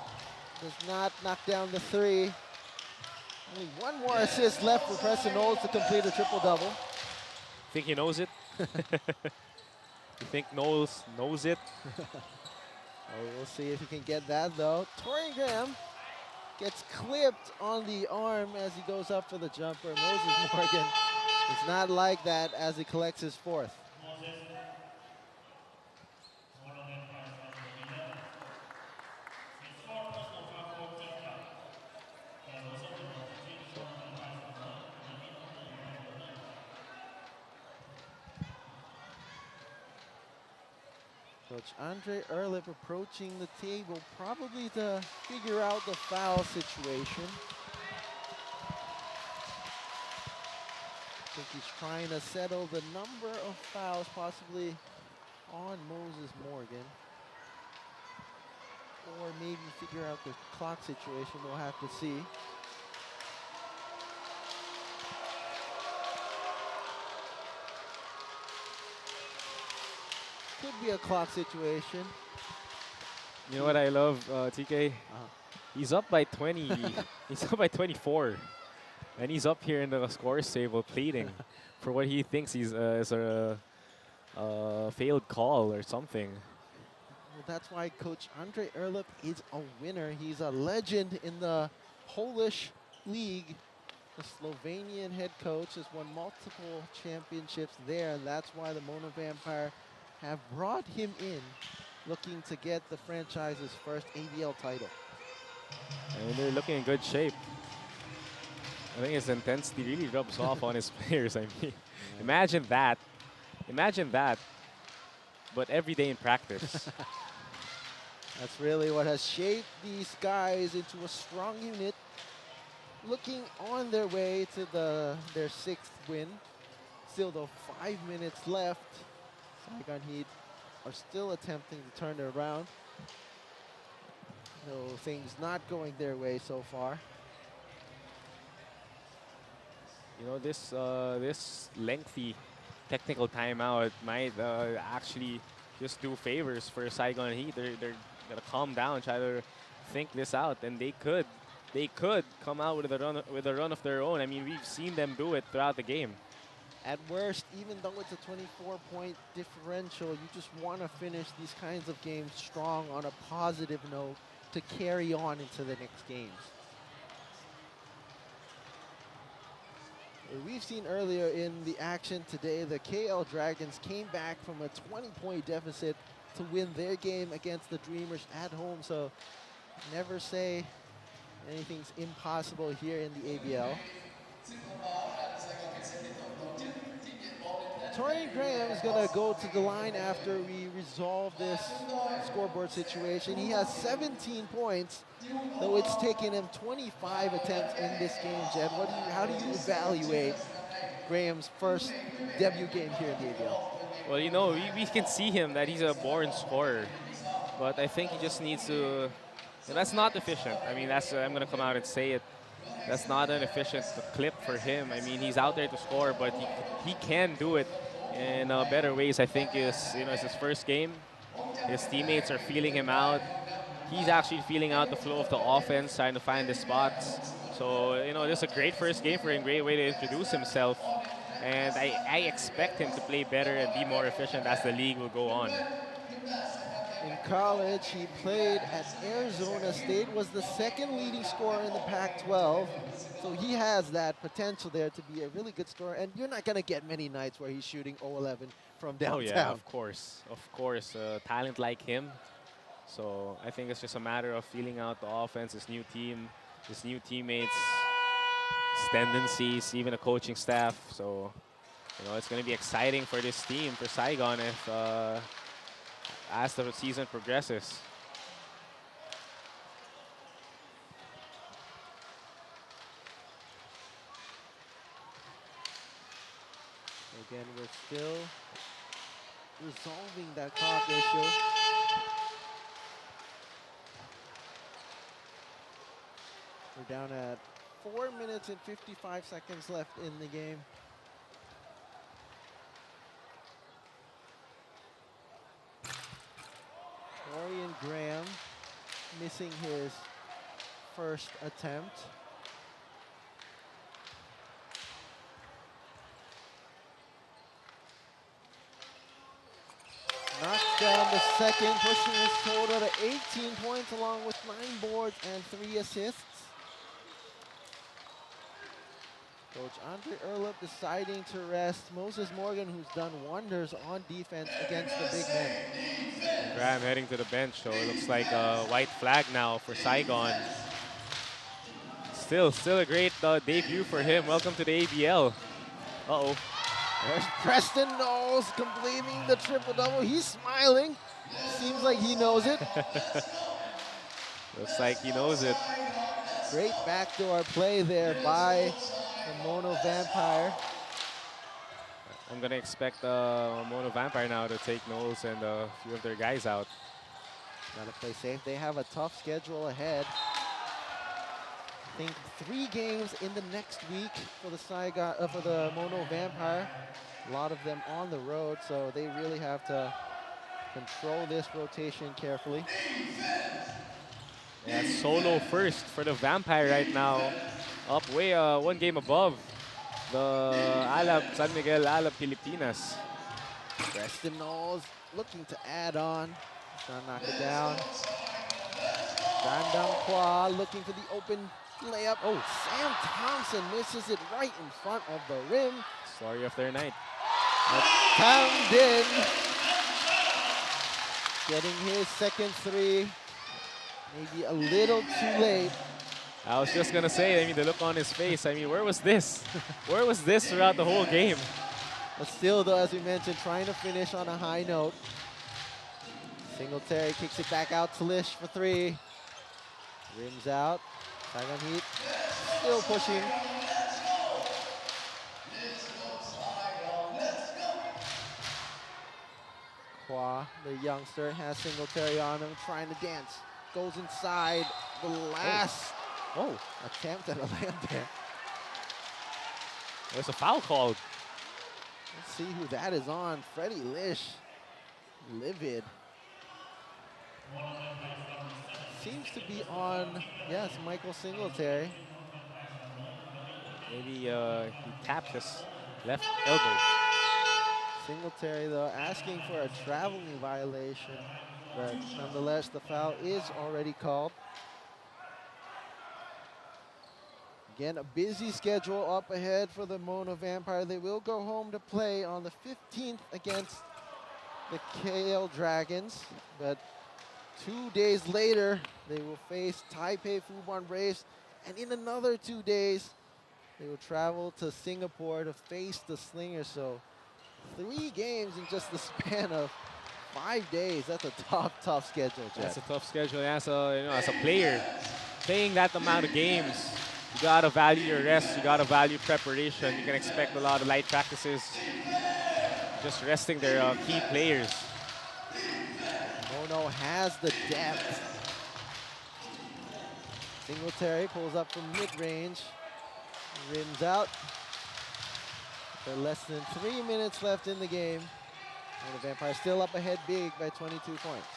does not knock down the three. Only one more assist left for Preston Knowles to complete a triple-double. Think he knows it? You think Knowles knows it? We'll see if he can get that, though. Torian Graham gets clipped on the arm as he goes up for the jumper. Moses Morgan is not like that as he collects his fourth. Coach Andre Erlip approaching the table, probably to figure out the foul situation. think he's trying to settle the number of fouls possibly on Moses Morgan. Or maybe figure out the clock situation. We'll have to see. Could be a clock situation. You know what I love, TK? He's up by 20. He's up by 24. And he's up here in the scores table pleading for what he thinks is a failed call or something. Well, that's why Coach Andre Erlip is a winner. He's a legend in the Polish league. The Slovenian head coach has won multiple championships there, and that's why the Mono Vampire have brought him in, looking to get the franchise's first ABL title. And they're looking in good shape. I think his intensity really rubs off on his players. I mean, imagine that. Imagine that, but every day in practice. That's really what has shaped these guys into a strong unit, looking on their way to their 6th win. Still, though, 5 minutes left. Saigon Heat are still attempting to turn it around. No, things not going their way so far. You know, this lengthy technical timeout might actually just do favors for Saigon Heat. They're gonna calm down, try to think this out, and they could come out with a run of their own. I mean, we've seen them do it throughout the game. At worst, even though it's a 24-point differential, you just want to finish these kinds of games strong on a positive note to carry on into the next games. We've seen earlier in the action today, the KL Dragons came back from a 20-point deficit to win their game against the Dreamers at home. So never say anything's impossible here in the ABL. Torian Graham is going to go to the line after we resolve this scoreboard situation. He has 17 points, though it's taken him 25 attempts in this game, Jed. How do you evaluate Graham's first debut game here in the ABL? Well, you know, we can see him that he's a born scorer, but I think he just needs to. That's not efficient. I mean, I'm going to come out and say it. That's not an efficient clip for him. I mean, he's out there to score, but he can do it in better ways. I think it's his first game. His teammates are feeling him out. He's actually feeling out the flow of the offense, trying to find the spots. So, you know, this is a great first game for him, great way to introduce himself. And I expect him to play better and be more efficient as the league will go on. In college, he played at Arizona State, was the 2nd leading scorer in the Pac-12. So he has that potential there to be a really good scorer. And you're not going to get many nights where he's shooting 0-11 from downtown. Oh, yeah, of course. Of course, talent like him. So I think it's just a matter of feeling out the offense, his new team, his new teammates, his tendencies, even the coaching staff. So, you know, it's going to be exciting for this team, for Saigon, as the season progresses. Again, we're still resolving that clock issue. We're down at 4 minutes and 55 seconds left in the game. Torian Graham missing his first attempt. Knocks down the second, pushing his total to 18 points along with 9 boards and 3 assists. Coach Andre Erlip deciding to rest Moses Morgan, who's done wonders on defense against the big men. Graham heading to the bench, so it looks like a white flag now for Saigon. Still a great debut for him. Welcome to the ABL. Uh-oh. There's Preston Knowles completing the triple-double. He's smiling. Seems like he knows it. Looks like he knows it. Great backdoor play there by the Mono Vampire. I'm gonna expect Mono Vampire now to take Knowles and a few of their guys out. Gotta play safe. They have a tough schedule ahead. I think 3 games in the next week for the for the Mono Vampire. A lot of them on the road, so they really have to control this rotation carefully. Yeah, solo first for the Vampire right now. Up way 1 game above the Alab, San Miguel Alab Pilipinas. Preston Knowles looking to add on. Trying to knock it down. Randang Kwa looking for the open layup. Oh, Sam Thompson misses it right in front of the rim. Story of their night. Tamdin getting his second 3. Maybe a little too late. I was just gonna say, I mean, the look on his face. I mean, where was this? Where was this throughout the whole game? But still, though, as we mentioned, trying to finish on a high note. Singletary kicks it back out to Lish for 3. Rims out. Saigon Heat still pushing. Kwa, the youngster, has Singletary on him, trying to dance. Goes inside. The last attempt at a layup there. There's a foul called. Let's see who that is on. Freddie Lish. Livid. Seems to be on, yes, Michael Singletary. Maybe he tapped his left elbow. Singletary, though, asking for a traveling violation. But nonetheless, the foul is already called. Again, a busy schedule up ahead for the Mono Vampire. They will go home to play on the 15th against the KL Dragons. But 2 days later, they will face Taipei Fubon Braves. And in another 2 days, they will travel to Singapore to face the Slingers. So 3 games in just the span of 5 days. That's a tough schedule, Jeff. That's a tough schedule. As a player, playing that amount of games, you gotta value your rest. You gotta value preparation. You can expect a lot of light practices. Just resting their key players. Mono has the depth. Singletary pulls up from mid-range. Rims out. There are less than 3 minutes left in the game. And the Vampire still up ahead big by 22 points.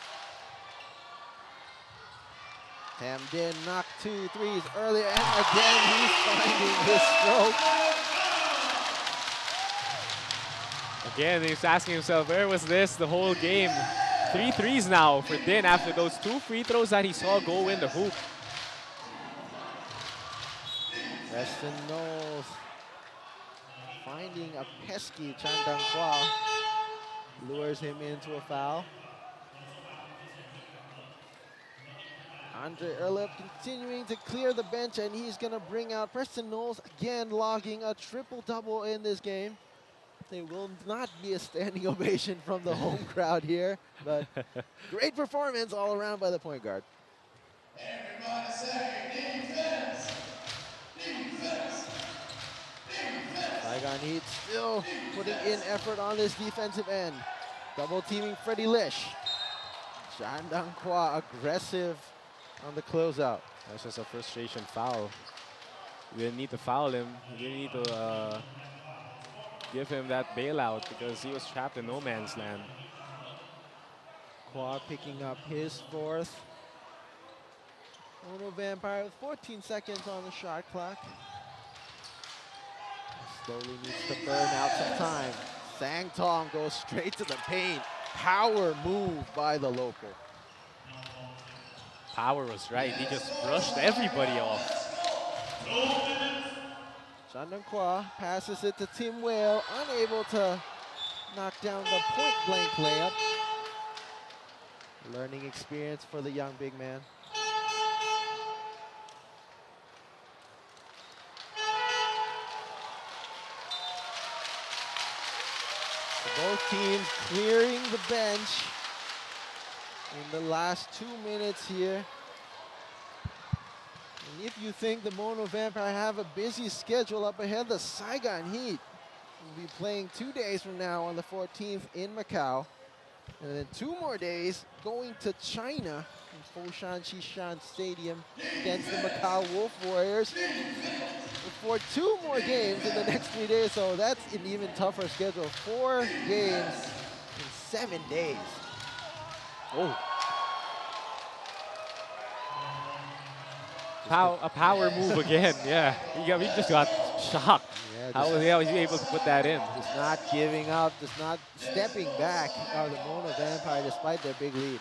Tamdin knocked 2 threes earlier, and again he's finding his stroke. Again, he's asking himself, where was this the whole game? 3 threes now for Din after those 2 free throws that he saw go in the hoop. Preston Knowles finding a pesky Chandang Kwa. Lures him into a foul. Andre Erlip continuing to clear the bench, and he's going to bring out Preston Knowles again, logging a triple-double in this game. There will not be a standing ovation from the home crowd here, but great performance all around by the point guard. Everybody say defense! Defense! Defense! Saigon Heat still putting in effort on this defensive end. Double teaming Freddie Lish. Chandang Kwa aggressive on the closeout. That's just a frustration foul. You didn't need to foul him. You didn't need to give him that bailout because he was trapped in no man's land. Kwa picking up his 4th. Mono Vampire with 14 seconds on the shot clock. Slowly needs to burn out some time. Sang Tong goes straight to the paint. Power move by the local. Power was right. He just brushed everybody off. Chandang Kwa passes it to Tim Whale, unable to knock down the point-blank layup. Learning experience for the young big man. Both teams clearing the bench in the last 2 minutes here. And if you think the Mono Vampire have a busy schedule up ahead, the Saigon Heat be playing 2 days from now on the 14th in Macau. And then 2 more days going to China in Foshan Xishan Stadium against the Macau Wolf Warriors. For 2 more games in the next 3 days, so that's an even tougher schedule. 4 games in 7 days. Oh. A power move again, yeah. We just got shocked. Yeah, How was he able to put that in? Just not giving up, just not stepping back of the Mono Vampire despite their big lead.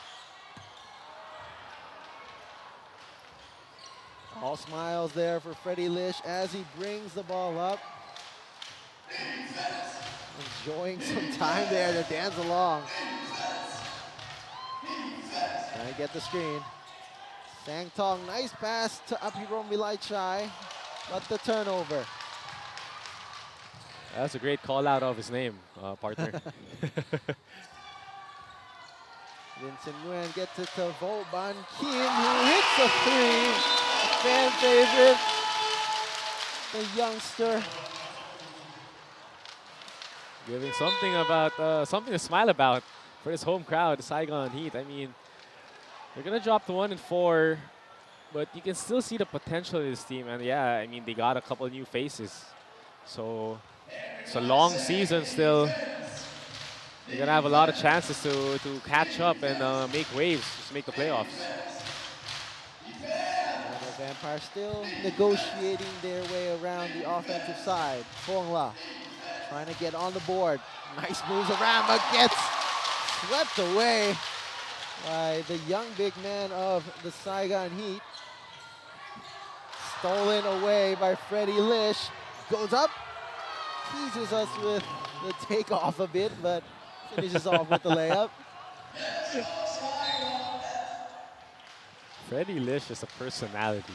All smiles there for Freddie Lish as he brings the ball up. Enjoying some time there to dance along. Trying to get the screen. Sang Tong, nice pass to Apirom Vilaichai, but the turnover. That's a great call out of his name, partner. Vincent Nguyen gets it to Vo Ban Kim, who hits a 3. A fan favorite, the youngster. Giving something to smile about for his home crowd, the Saigon Heat. I mean, they're gonna drop to 1-4, but you can still see the potential in this team. And yeah, I mean, they got a couple new faces, so it's a long season still. They're gonna have a lot of chances to catch up and make waves, just make the playoffs. The Vampire still negotiating their way around the offensive side. Phong La trying to get on the board. Nice moves around, but gets swept away by the young big man of the Saigon Heat. Stolen away by Freddie Lish. Goes up, teases us with the takeoff a bit, but finishes off with the layup. Freddie Lish is a personality.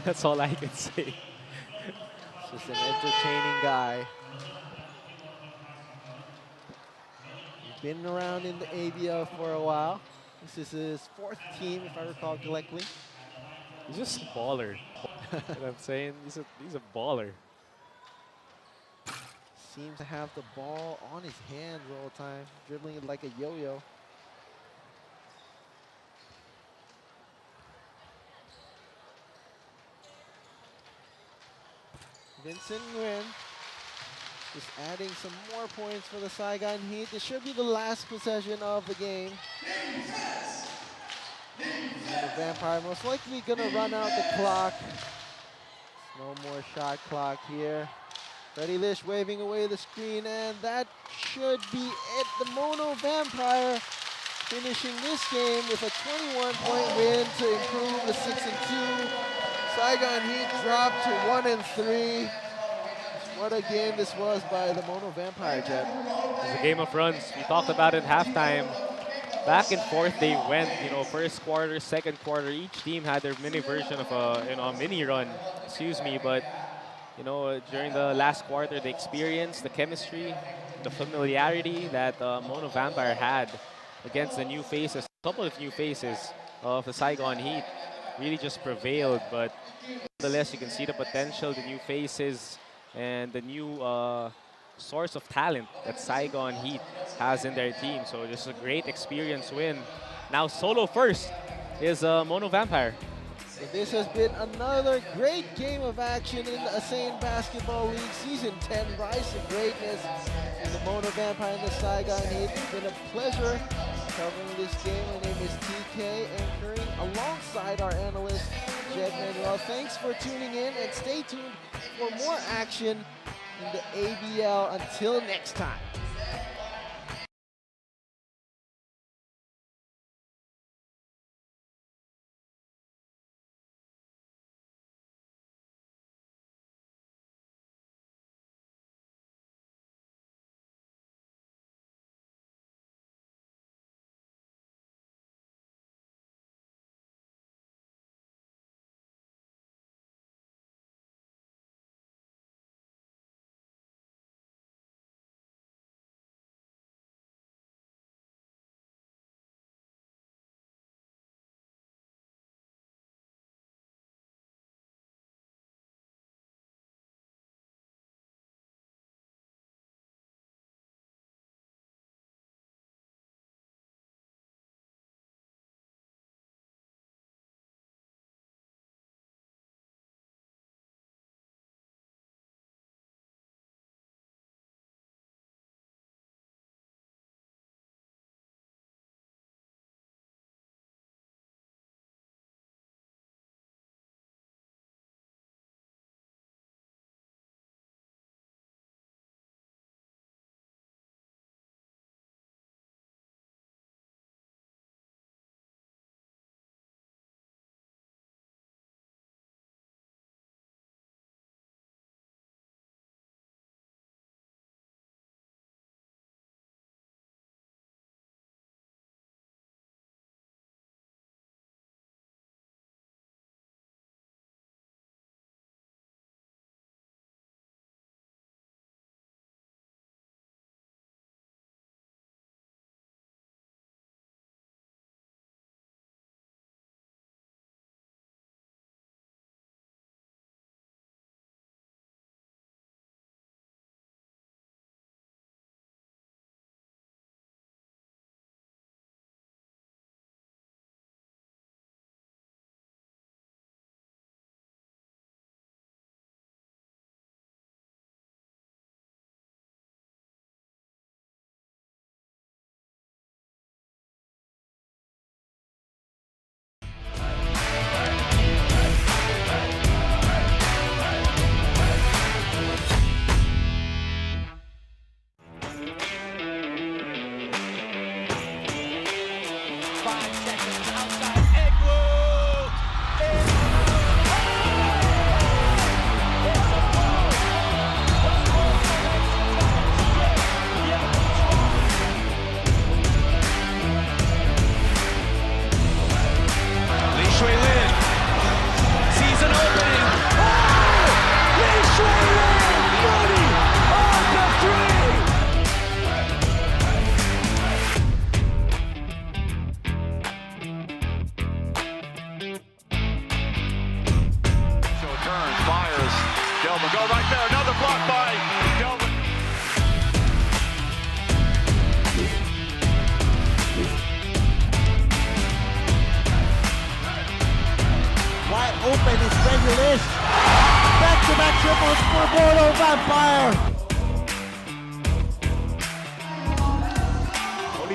That's all I can say. Just an entertaining guy. He's been around in the ABL for a while. This is his 4th team, if I recall correctly. He's just a baller. You know what I'm saying? He's a baller. Seems to have the ball on his hands all the time, dribbling it like a yo-yo. Vincent Nguyen just adding some more points for the Saigon Heat. This should be the last possession of the game. And the Vampire most likely gonna run out the clock. No more shot clock here. Freddie Lish waving away the screen, and that should be it. The Mono Vampire finishing this game with a 21-point win to improve to 6-2. Saigon Heat dropped to 1-3. What a game this was by the Mono Vampire, Jet. It was a game of runs. We talked about it at halftime. Back and forth they went. You know, first quarter, second quarter, each team had their mini version of a mini run. Excuse me, but you know, during the last quarter, the experience, the chemistry, the familiarity that Mono Vampire had against the new faces, a couple of new faces of the Saigon Heat, really just prevailed. But nonetheless, you can see the potential, the new faces, and the new source of talent that Saigon Heat has in their team. So just a great experience win. Now solo first is Mono Vampire. So this has been another great game of action in the ASEAN Basketball League Season 10 Rise to Greatness. And the Mono Vampire and the Saigon Heat. It's been a pleasure covering this game. My name is TK, anchoring alongside our analyst, Jed Manuel. Thanks for tuning in, and stay tuned for more action in the ABL. Until next time.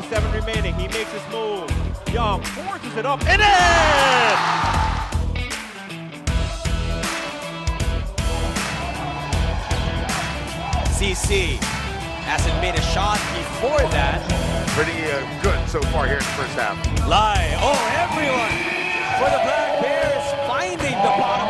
2:37 remaining. He makes his move. Young forces it up and in! CC hasn't made a shot before that. Pretty good so far here in the first half. Lai, oh, everyone for the Black Bears finding the bottom